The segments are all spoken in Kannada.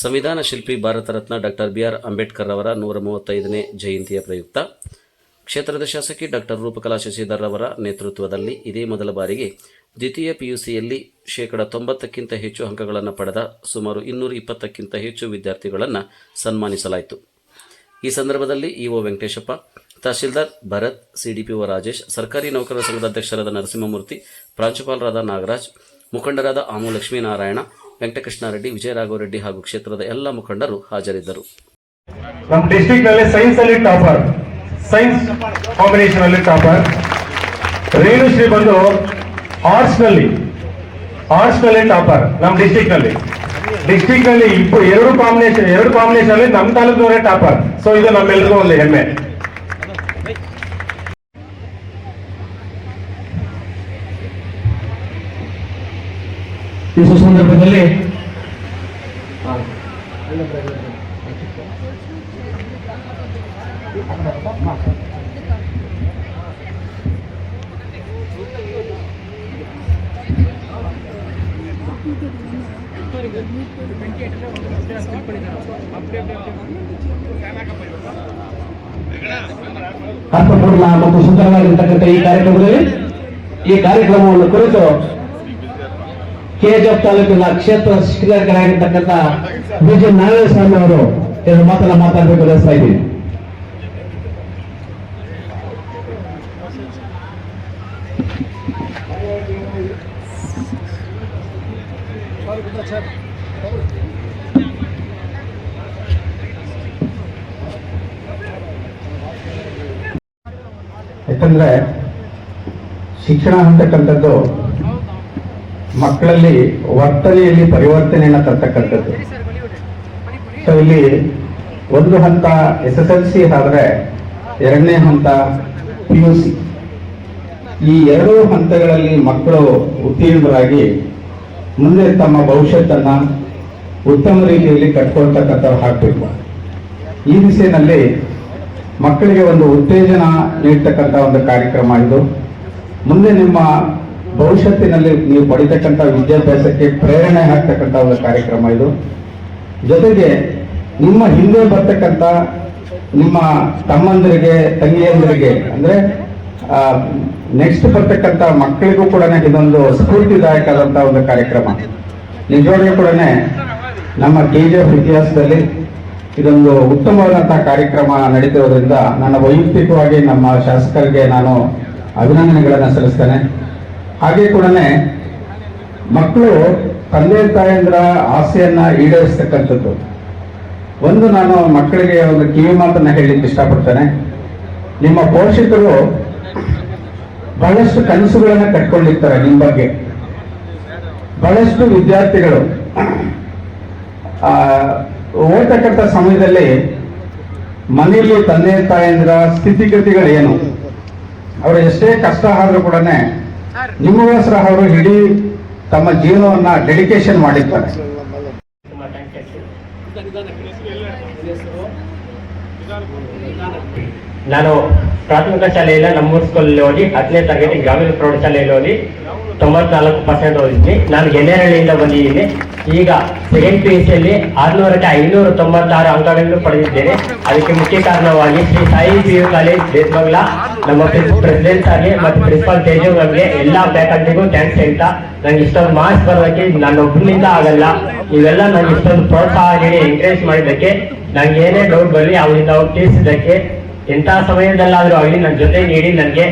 ಸಂವಿಧಾನ ಶಿಲ್ಪಿ ಭಾರತ ರತ್ನ ಡಾಕ್ಟರ್ ಬಿ.ಆರ್. ಅಂಬೇಡ್ಕರ್ ಅವರ 135ನೇ ಜಯಂತಿಯ ಪ್ರಯುಕ್ತ ಕ್ಷೇತ್ರದ ಶಾಸಕಿ ಡಾಕ್ಟರ್ ರೂಪಕಲಾ ಶಶಿಧರ್ ಅವರ ನೇತೃತ್ವದಲ್ಲಿ ಇದೇ ಮೊದಲ ಬಾರಿಗೆ ದ್ವಿತೀಯ ಪಿಯುಸಿಯಲ್ಲಿ 90%ಕ್ಕಿಂತ ಹೆಚ್ಚು ಅಂಕಗಳನ್ನು ಪಡೆದ ಸುಮಾರು 220ಕ್ಕಿಂತ ಹೆಚ್ಚು ವಿದ್ಯಾರ್ಥಿಗಳನ್ನು ಸನ್ಮಾನಿಸಲಾಯಿತು. ಈ ಸಂದರ್ಭದಲ್ಲಿ ಇಒ ವೆಂಕಟೇಶಪ್ಪ, ತಹಶೀಲ್ದಾರ್ ಭರತ್, ಸಿಡಿಪಿಒ ರಾಜೇಶ್, ಸರ್ಕಾರಿ ನೌಕರರ ಸಂಘದ ಅಧ್ಯಕ್ಷರಾದ ನರಸಿಂಹಮೂರ್ತಿ, ಪ್ರಾಂಶುಪಾಲರಾದ ನಾಗರಾಜ್, ಮುಖಂಡರಾದ ಆಮು ಲಕ್ಷ್ಮೀನಾರಾಯಣ, ವೆಂಕಟಕೃಷ್ಣಾರೆಡ್ಡಿ, ವಿಜಯರಾಘವರೆಡ್ಡಿ ಹಾಗೂ ಕ್ಷೇತ್ರದ ಎಲ್ಲ ಮುಖಂಡರು ಹಾಜರಿದ್ದರು. ನಮ್ಮ ಡಿಸ್ಟ್ರಿಕ್ಟ್ ನಲ್ಲಿ ಸೈನ್ಸ್ ಅಲ್ಲಿ ಟಾಪರ್, ಸೈನ್ಸ್ ಕಾಂಬಿನೇಷನ್ ಅಲ್ಲಿ ಟಾಪರ್ ರೇಣುಶ್ರೀ ಬಂದು ಆರ್ಟ್ಸ್ ನಲ್ಲಿ ಟಾಪರ್. ನಮ್ಮ ಡಿಸ್ಟ್ರಿಕ್ಟ್ ನಲ್ಲಿ ಎರಡು ಕಾಂಬಿನೇಷನ್ ಅಲ್ಲಿ ನಮ್ಮ ತಾಲೂಕಿನವರೇ ಟಾಪರ್. ಸೊ ಇದು ನಮ್ಮೆಲ್ಲರಿಗೂ ಒಂದು ಹೆಮ್ಮೆ. ಈ ಸುಸಂದರ್ಭದಲ್ಲಿ ಅರ್ಥಪೂರ್ಣ ಮತ್ತು ಸುಂದರವಾಗಿರ್ತಕ್ಕಂಥ ಈ ಕಾರ್ಯಕ್ರಮವನ್ನು ಕುರಿತು ಕೆಜಿಎಫ್ ತಾಲೂಕಿನ ಕ್ಷೇತ್ರ ಶಿಕ್ಷಕರಾಗಿರ್ತಕ್ಕಂಥ ಬಿಜೆ ನಾರಾಯಣಸ್ವಾಮಿ ಅವರು ಮಾತಾಡಬೇಕು ಬಯಸ್ತಾ ಇದ್ದೀವಿ. ಯಾಕಂದ್ರೆ ಶಿಕ್ಷಣ ಅಂತಕ್ಕಂಥದ್ದು ಮಕ್ಕಳಲ್ಲಿ ವರ್ತನೆಯಲ್ಲಿ ಪರಿವರ್ತನೆಯನ್ನು ತರ್ತಕ್ಕಂಥದ್ದು. ಸೊ ಇಲ್ಲಿ ಒಂದು ಹಂತ SSLC ಆದ್ರೆ ಎರಡನೇ ಹಂತ PUC. ಈ ಎರಡೂ ಹಂತಗಳಲ್ಲಿ ಮಕ್ಕಳು ಉತ್ತೀರ್ಣರಾಗಿ ಮುಂದೆ ತಮ್ಮ ಭವಿಷ್ಯತ್ತನ್ನ ಉತ್ತಮ ರೀತಿಯಲ್ಲಿ ಕಟ್ಕೊಳ್ತಕ್ಕಂಥವ್ರು ಹಾಕಬೇಕು. ಈ ದಿಸೆಯಲ್ಲಿ ಮಕ್ಕಳಿಗೆ ಒಂದು ಉತ್ತೇಜನ ನೀಡ್ತಕ್ಕಂಥ ಒಂದು ಕಾರ್ಯಕ್ರಮ ಇದು. ಮುಂದೆ ನಿಮ್ಮ ಭವಿಷ್ಯತ್ತಿನಲ್ಲಿ ನೀವು ಪಡಿತಕ್ಕಂಥ ವಿದ್ಯಾಭ್ಯಾಸಕ್ಕೆ ಪ್ರೇರಣೆ ಆಗ್ತಕ್ಕಂಥ ಒಂದು ಕಾರ್ಯಕ್ರಮ ಇದು. ಜೊತೆಗೆ ನಿಮ್ಮ ಹಿಂದೆ ಬರ್ತಕ್ಕಂಥ ನಿಮ್ಮ ತಮ್ಮಂದರಿಗೆ, ತಂಗಿಯಂದರಿಗೆ, ಅಂದ್ರೆ ನೆಕ್ಸ್ಟ್ ಬರ್ತಕ್ಕಂಥ ಮಕ್ಕಳಿಗೂ ಕೂಡ ಇದೊಂದು ಸ್ಫೂರ್ತಿದಾಯಕವಾದಂಥ ಒಂದು ಕಾರ್ಯಕ್ರಮ. ನಿಜವಾಗಿಯೂ ಕೂಡ ನಮ್ಮ ಕೆಜಿಎಫ್ ಇತಿಹಾಸದಲ್ಲಿ ಇದೊಂದು ಉತ್ತಮವಾದಂತಹ ಕಾರ್ಯಕ್ರಮ ನಡೀತಿರೋದ್ರಿಂದ ನನ್ನ ವೈಯಕ್ತಿಕವಾಗಿ ನಮ್ಮ ಶಾಸಕರಿಗೆ ನಾನು ಅಭಿನಂದನೆಗಳನ್ನು ಸಲ್ಲಿಸ್ತೇನೆ. ಹಾಗೆ ಕೂಡ ಮಕ್ಕಳು ತಂದೆ ತಾಯಂದ್ರ ಆಸೆಯನ್ನ ಈಡೇರಿಸ್ತಕ್ಕಂಥದ್ದು ಒಂದು. ನಾನು ಮಕ್ಕಳಿಗೆ ಒಂದು ಕಿವಿ ಮಾತನ್ನ ಹೇಳಲಿಕ್ಕೆ ಇಷ್ಟಪಡ್ತೇನೆ. ನಿಮ್ಮ ಪೋಷಕರು ಬಹಳಷ್ಟು ಕನಸುಗಳನ್ನ ಕಟ್ಕೊಂಡಿರ್ತಾರೆ ನಿಮ್ಮ ಬಗ್ಗೆ. ಬಹಳಷ್ಟು ವಿದ್ಯಾರ್ಥಿಗಳು ಓದ್ತಕ್ಕಂಥ ಸಮಯದಲ್ಲಿ ಮನೆಯಲ್ಲಿ ತಂದೆ ತಾಯಂದ್ರ ಸ್ಥಿತಿಗತಿಗಳೇನು, ಅವರು ಎಷ್ಟೇ ಕಷ್ಟ ಆದ್ರೂ ಕೂಡ ನಿಮಗೋಸ್ಕರ ಅವರು ಇಡೀ ತಮ್ಮ ಜೀವನವನ್ನ ಡೆಡಿಕೇಶನ್ ಮಾಡಿರ್ತಾರೆ. ನಾನು ಪ್ರಾಥಮಿಕ ಶಾಲೆಯಿಂದ ನಮ್ಮೂರು ಸ್ಕೂಲಲ್ಲಿ ಓದಿ 10ನೇ ತರಗತಿ ಗ್ರಾಮೀಣ ಪ್ರೌಢಶಾಲೆಯಲ್ಲಿ ಓದಿ 94% ಓದಿದ್ದೀನಿ. ನಾನು ಗೆನ್ನೇರಹಳ್ಳಿಯಿಂದ ಬಂದಿದ್ದೀನಿ. ಈಗ ಸೆಕೆಂಡ್ PUCಯಲ್ಲಿ 600ಕ್ಕೆ 596 ಅಂಕಗಳನ್ನು ಪಡೆದಿದ್ದೇನೆ. ಅದಕ್ಕೆ ಮುಖ್ಯ ಕಾರಣವಾಗಿ ಶ್ರೀ ಸಾಯಿ PU ಕಾಲೇಜ್ ದೇಶಬಂಗ್ಲ ನಮ್ಮ ಪ್ರೆಸಿಡೆಂಟ್ ಆಗಿ ಮತ್ತು ಪ್ರಿನ್ಸಿಪಾಲ್ ತೇಜು ಅವರಿಗೆ ಎಲ್ಲ ಫ್ಯಾಕಲ್ಟಿಗೂ ಥ್ಯಾಂಕ್ಸ್ ಹೇಳ್ತಾ, ನಂಗೆ ಇಷ್ಟೊಂದು ಮಾರ್ಕ್ಸ್ ಬರೋದಕ್ಕೆ ನಾನು ಒಬ್ಬನಿಂದ ಆಗಲ್ಲ. ನೀವೆಲ್ಲ ನಂಗೆ ಇಷ್ಟೊಂದು ಪ್ರೋತ್ಸಾಹ ನೀಡಿ ಎಂಕರೇಜ್ ಮಾಡಿದ್ದಕ್ಕೆ, ನಂಗೆ ಏನೇ ಡೌಟ್ ಬರಲಿ ಅವರಿಂದ ಅವ್ರು ತಿಳಿಸಿದ್ದಕ್ಕೆ, ಎಂಥ ಸಮಯದಲ್ಲಾದರೂ ಆಗಲಿ ನನ್ನ ಜೊತೆ ನೀಡಿ ನನಗೆ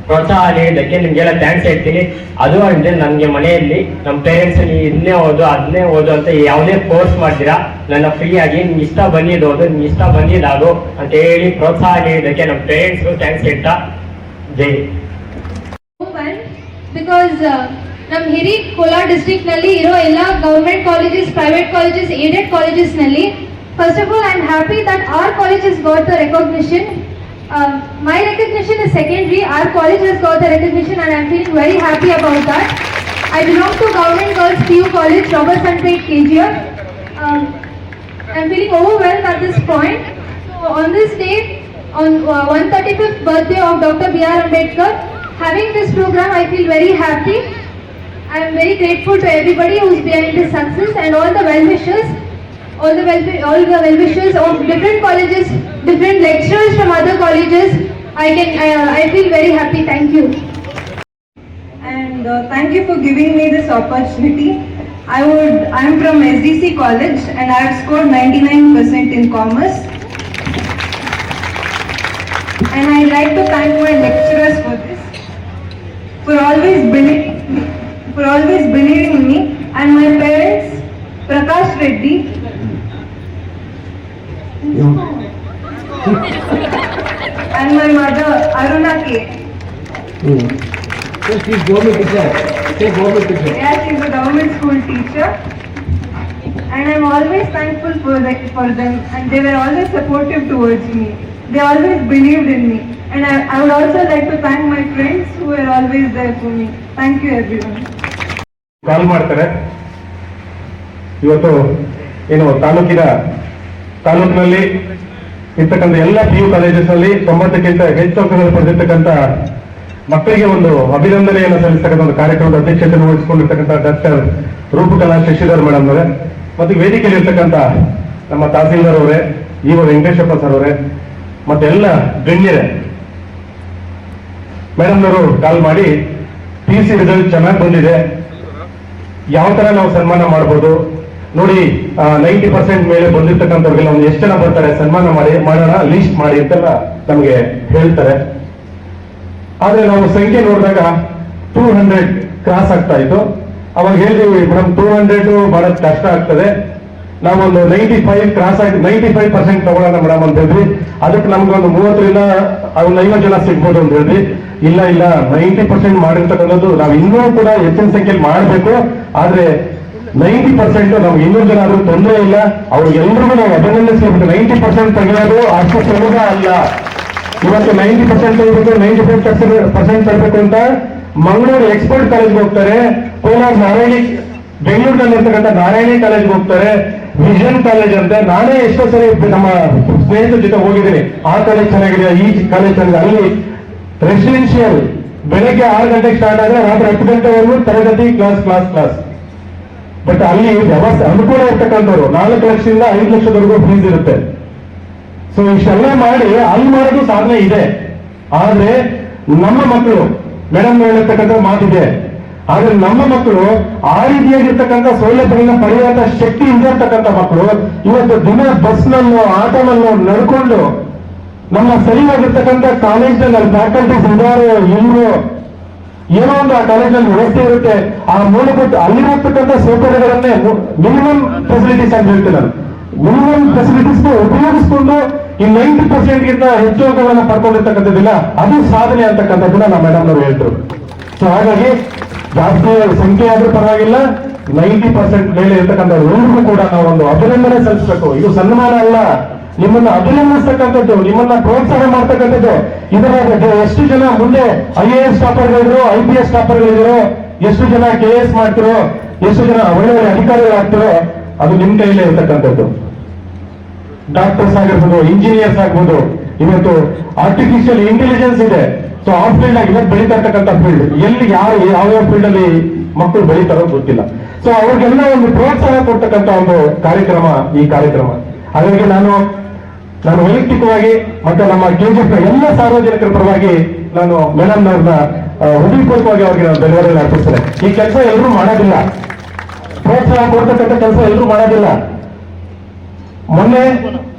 ಪ್ರೋತ್ಸಾಹ ನೀಡಿದ್ದಕ್ಕೆ ನಿಮಗೆಲ್ಲ ಥ್ಯಾಂಕ್ಸ್ ಹೇಳ್ತೀನಿ. ಅದು ಅಲ್ಲದೆ ನನಗೆ ಮನೆಯಲ್ಲಿ ನಮ್ಮ ಪೇರೆಂಟ್ಸ್ ಇದನ್ನೇ ಓದು ಅದನ್ನೇ ಓದು ಅಂತ ಯಾವುದೇ ಫೋರ್ಸ್ ಮಾಡ್ತೀರಾ, ನನ್ನ ಫ್ರೀಯಾಗಿ ನಿಮ್ಗೆ ಇಷ್ಟ ಬಂದಿದ್ದು ಓದು, ನಿಮ್ಗೆ ಇಷ್ಟ ಬಂದಿದ್ದಾಗು ಅಂತ ಹೇಳಿ ಪ್ರೋತ್ಸಾಹ ನೀಡಿದ್ದಕ್ಕೆ ನಮ್ಮ ಪೇರೆಂಟ್ಸ್ಗೂ ಥ್ಯಾಂಕ್ಸ್ ಹೇಳ್ತಾ ಜೈ. ಬಿಕಾಸ್ ನಮ್ಮ ಹಿರಿ ಕೋಲಾರ ಡಿಸ್ಟ್ರಿಕ್ಟ್ ನಲ್ಲಿ ಇರೋ ಎಲ್ಲ government colleges, private colleges, aided colleges ನಲ್ಲಿ first of all I am happy that our college has got the recognition. My recognition is secondary. Our college has got the recognition and I am feeling very happy about that. I belong to Government Girls PU College, Robertsonpet, KGF. I am feeling overwhelmed at this point. So on this day, on 135th birthday of Dr. B.R. Ambedkar, having this program I feel very happy. I am very grateful to everybody who is behind this success and all the well-wishers. all the well-wishers of different colleges, different lecturers from other colleges. I feel very happy. Thank you. And thank you for giving me this opportunity. I am from SDC College and I have scored 99% in commerce. And I'd like to thank my lecturers for this, for always believing in me, and my parents, Prakash Reddy, and my mother, Aruna K. She's government teacher. Yeah, she's a government school teacher. And I'm always thankful for them, and they were always supportive towards me. They always believed in me. And I would also like to thank my friends who were always there for me. Thank you everyone. ಕಾಲ್ ಮಾಡ್ತಾರೆ. ಇವತ್ತು ಏನು ತಾಲೂಕಿನಲ್ಲಿ ಇರ್ತಕ್ಕಂಥ ಎಲ್ಲ PU ಕಾಲೇಜಸ್ ಅಲ್ಲಿ 90ಕ್ಕಿಂತ ಹೆಚ್ಚು ಅಂಕಗಳು ಪಡೆದಿರ್ತಕ್ಕಂಥ ಮಕ್ಕಳಿಗೆ ಒಂದು ಅಭಿನಂದನೆಯನ್ನು ಸಲ್ಲಿಸ್ತಕ್ಕಂಥ ಒಂದು ಕಾರ್ಯಕ್ರಮದ ಅಧ್ಯಕ್ಷತೆಯನ್ನು ವಹಿಸಿಕೊಂಡಿರ್ತಕ್ಕಂಥ ಡಾಕ್ಟರ್ ರೂಪಕಲಾ ಶಶಿಧರ್ ಮೇಡಮ್ ಅವರೇ, ಮತ್ತು ವೇದಿಕೆಯಲ್ಲಿ ಇರ್ತಕ್ಕಂಥ ನಮ್ಮ ತಹಸೀಲ್ದಾರ್ ಅವರೇ, ವೆಂಕಟೇಶಪ್ಪ ಸರ್ ಅವರೇ, ಮತ್ತೆ ಎಲ್ಲ ಗಣ್ಯರೇ, ಮೇಡಮ್ನವರು ಕಾಲ್ ಮಾಡಿ PUC ರಿಸಲ್ಟ್ ಚೆನ್ನಾಗಿ ಬಂದಿದೆ, ಯಾವ ತರ ನಾವು ಸನ್ಮಾನ ಮಾಡ್ಬೋದು ನೋಡಿ, 90% ಮೇಲೆ ಬಂದಿರ್ತಕ್ಕಂಥವ್ರಿಗೆಲ್ಲ ಒಂದು ಎಷ್ಟು ಜನ ಬರ್ತಾರೆ ಸನ್ಮಾನ ಮಾಡೋಣ ಲೀಸ್ಟ್ ಮಾಡಿ ಅಂತೆಲ್ಲ ನಮಗೆ ಹೇಳ್ತಾರೆ. ಆದ್ರೆ ನಾವು ಸಂಖ್ಯೆ ನೋಡಿದಾಗ 200 ಕ್ರಾಸ್ ಆಗ್ತಾ ಇತ್ತು. ಅವಾಗ ಹೇಳಿದ್ವಿ ಮೇಡಮ್ 200 ಮಾಡೋದು ಕಷ್ಟ ಆಗ್ತದೆ, ನಾವೊಂದು 95 ಕ್ರಾಸ್ ಆಗಿ 95% ತಗೊಳ್ಳೋಣ ಮೇಡಮ್ ಅಂತ ಹೇಳಿದ್ವಿ. ಅದಕ್ಕೆ ನಮ್ಗೊಂದು 30ರಿಂದ 50 ಜನ ಸಿಗ್ಬೋದು ಅಂತ ಹೇಳಿದ್ವಿ. ಇಲ್ಲ 90% ಮಾಡಿರ್ತಕ್ಕಂಥದ್ದು ನಾವು ಇನ್ನೂ ಕೂಡ ಹೆಚ್ಚಿನ ಸಂಖ್ಯೆಯಲ್ಲಿ ಮಾಡಬೇಕು. ಆದ್ರೆ 90% ನಾವು 200 ಜನ ಆದ್ರೂ ತೊಂದರೆ ಇಲ್ಲ, ಅವ್ರಿಗೆಲ್ಲರಿಗೂ ನಾವು ಅಭಿನಂದಿಸಬೇಕು. 90% ತೆಗೆಯೋದು ಅಷ್ಟು ಸುಲಭ ಅಲ್ಲ. ಇವತ್ತು 90% ತೆಗಿಬೇಕು, 95% ತರಬೇಕು ಅಂತ ಮಂಗಳೂರು ಎಕ್ಸ್ಪರ್ಟ್ ಕಾಲೇಜ್ಗೆ ಹೋಗ್ತಾರೆ, ಕೋಲಾರ ಬೆಂಗಳೂರಿನಲ್ಲಿ ಇರ್ತಕ್ಕಂಥ ನಾರಾಯಣಿ ಕಾಲೇಜ್ಗೆ ಹೋಗ್ತಾರೆ, ವಿಷನ್ ಕಾಲೇಜ್ ಅಂತ. ನಾನೇ ಎಷ್ಟೋ ಸರಿ ನಮ್ಮ ಸ್ನೇಹಿತರ ಜೊತೆ ಹೋಗಿದ್ದೀನಿ, ಆ ಕಾಲೇಜ್ ಚೆನ್ನಾಗಿದೆ, ಈ ಕಾಲೇಜ್ ಚೆನ್ನಾಗಿದೆ. ಅಲ್ಲಿ ರೆಸಿಡೆನ್ಷಿಯಲ್ ಬೆಳಗ್ಗೆ 6 ಗಂಟೆಗೆ ಸ್ಟಾರ್ಟ್ ಆದ್ರೆ ರಾತ್ರಿ 10 ಗಂಟೆವರೆಗೂ ತರಗತಿ ಕ್ಲಾಸ್. ಬಟ್ ಅಲ್ಲಿ ವ್ಯವಸ್ಥೆ ಅನುಕೂಲ ಇರ್ತಕ್ಕಂಥವ್ರು 4 ಲಕ್ಷದಿಂದ 5 ಲಕ್ಷದವರೆಗೂ ಫೀಸ್ ಇರುತ್ತೆ. ಸೊ ಇಷ್ಟೆಲ್ಲ ಮಾಡಿ ಅಲ್ಲಿ ಮಾಡೋದು ಸಾಧನೆ ಇದೆ. ಆದ್ರೆ ನಮ್ಮ ಮಕ್ಕಳು, ಮೇಡಮ್ ಹೇಳಿರ್ತಕ್ಕಂಥ ಮಾತಿದೆ, ಆದ್ರೆ ನಮ್ಮ ಮಕ್ಕಳು ಆ ರೀತಿಯಾಗಿರ್ತಕ್ಕಂಥ ಸೌಲಭ್ಯಗಳನ್ನ ಪಡೆಯುವಂತ ಶಕ್ತಿ ಇರ್ತಕ್ಕಂಥ ಮಕ್ಕಳು ಇವತ್ತು ದಿನ ಬಸ್ನಲ್ಲೋ ಆಟೋನಲ್ಲೋ ನಡ್ಕೊಂಡು ನಮ್ಮ ಸರಿಯಾಗಿರ್ತಕ್ಕಂಥ ಕಾಲೇಜ್ನಲ್ಲಿ ಫ್ಯಾಕಲ್ಟೀಸ್ ಇದಾರೋ ಇಲ್ವೋ ಏನೋ ಒಂದು ಆ ಕಾಲೇಜ್ನಲ್ಲಿ ವ್ಯವಸ್ಥೆ ಇರುತ್ತೆ, ಆ ಮೂಲಭೂತ ಅಲ್ಲಿರತಕ್ಕಂಥ ಸೌಕರ್ಯಗಳನ್ನೇ ಮಿನಿಮಮ್ ಫೆಸಿಲಿಟೀಸ್ ಅಂತ ಹೇಳ್ತೀನಿ ನಾನು. ಮಿನಿಮಮ್ ಫೆಸಿಲಿಟೀಸ್ ಉಪಯೋಗಿಸ್ಕೊಂಡು ಈ 90% ಗಿಂತ ಹೆಚ್ಚು ಅಂಕಗಳನ್ನ ಪಡ್ಕೊಂಡಿರ್ತಕ್ಕಂಥದ್ದಿಲ್ಲ, ಅದು ಸಾಧನೆ ಅಂತಕ್ಕಂಥದ್ದನ್ನ ನಮ್ಮ ಮೇಡಮ್ ಅವರು ಹೇಳಿದ್ರು. ಸೊ ಹಾಗಾಗಿ ಜಾಸ್ತಿ ಸಂಖ್ಯೆ ಆದ್ರೂ ಪರವಾಗಿಲ್ಲ, 90% ಮೇಲೆ ಇರ್ತಕ್ಕಂಥ ಎಲ್ಲರಿಗೂ ಕೂಡ ನಾವು ಒಂದು ಅಭಿನಂದನೆ ಸಲ್ಲಿಸಬೇಕು. ಇದು ಸನ್ಮಾನ ಅಲ್ಲ, ನಿಮ್ಮನ್ನ ಅಭಿನಂದಿಸ್ತಕ್ಕಂಥದ್ದು, ನಿಮ್ಮನ್ನ ಪ್ರೋತ್ಸಾಹ ಮಾಡ್ತಕ್ಕಂಥದ್ದು. ಇದರ ಎಷ್ಟು ಜನ ಮುಂದೆ IAS ಟಾಪರ್ಗಳಿದ್ರು, IPS ಟಾಪರ್ಗಳಿದ್ರು, ಎಷ್ಟು ಜನ KS ಮಾಡ್ತಿರೋ, ಎಷ್ಟು ಜನ ಒಳ್ಳೆ ಅಧಿಕಾರಿಗಳಾಗ್ತಿರೋ, ಅದು ನಿಮ್ ಕೈಲೇ ಇರ್ತಕ್ಕಂಥದ್ದು. ಡಾಕ್ಟರ್ಸ್ ಆಗಿರ್ಬೋದು, ಇಂಜಿನಿಯರ್ಸ್ ಆಗ್ಬೋದು, ಇವತ್ತು ಆರ್ಟಿಫಿಷಿಯಲ್ ಇಂಟೆಲಿಜೆನ್ಸ್ ಇದೆ. ಸೊ ಆ ಫೀಲ್ಡ್ ಆಗಿ ಇವತ್ತು ಬೆಳೀತಾ ಇರ್ತಕ್ಕಂಥ ಫೀಲ್ಡ್, ಎಲ್ಲಿ ಯಾವ ಫೀಲ್ಡ್ ಅಲ್ಲಿ ಮಕ್ಕಳು ಬೆಳೀತಾರೋ ಗೊತ್ತಿಲ್ಲ. ಸೊ ಅವ್ರಿಗೆಲ್ಲ ಒಂದು ಪ್ರೋತ್ಸಾಹ ಕೊಡ್ತಕ್ಕಂಥ ಒಂದು ಕಾರ್ಯಕ್ರಮ ಈ ಕಾರ್ಯಕ್ರಮ. ಹಾಗಾಗಿ ನಾನು ವೈಯಕ್ತಿಕವಾಗಿ ಮತ್ತೆ ನಮ್ಮ KGF ಎಲ್ಲ ಸಾರ್ವಜನಿಕರ ಪರವಾಗಿ ನಾನು ಮೇಡಮ್ ಅವ್ರನ್ನ ಹೃದಯಪೂರ್ವಕವಾಗಿ ಅವ್ರಿಗೆ ನಾನು ಧನ್ಯವಾದಗಳು ಅರ್ಪಿಸ್ತೇನೆ. ಈ ಕೆಲಸ ಎಲ್ಲರೂ ಮಾಡೋದಿಲ್ಲ, ಪ್ರೋತ್ಸಾಹ ಕೊಡ್ತಕ್ಕಂಥ ಕೆಲಸ ಎಲ್ಲರೂ ಮಾಡೋದಿಲ್ಲ. ಮೊನ್ನೆ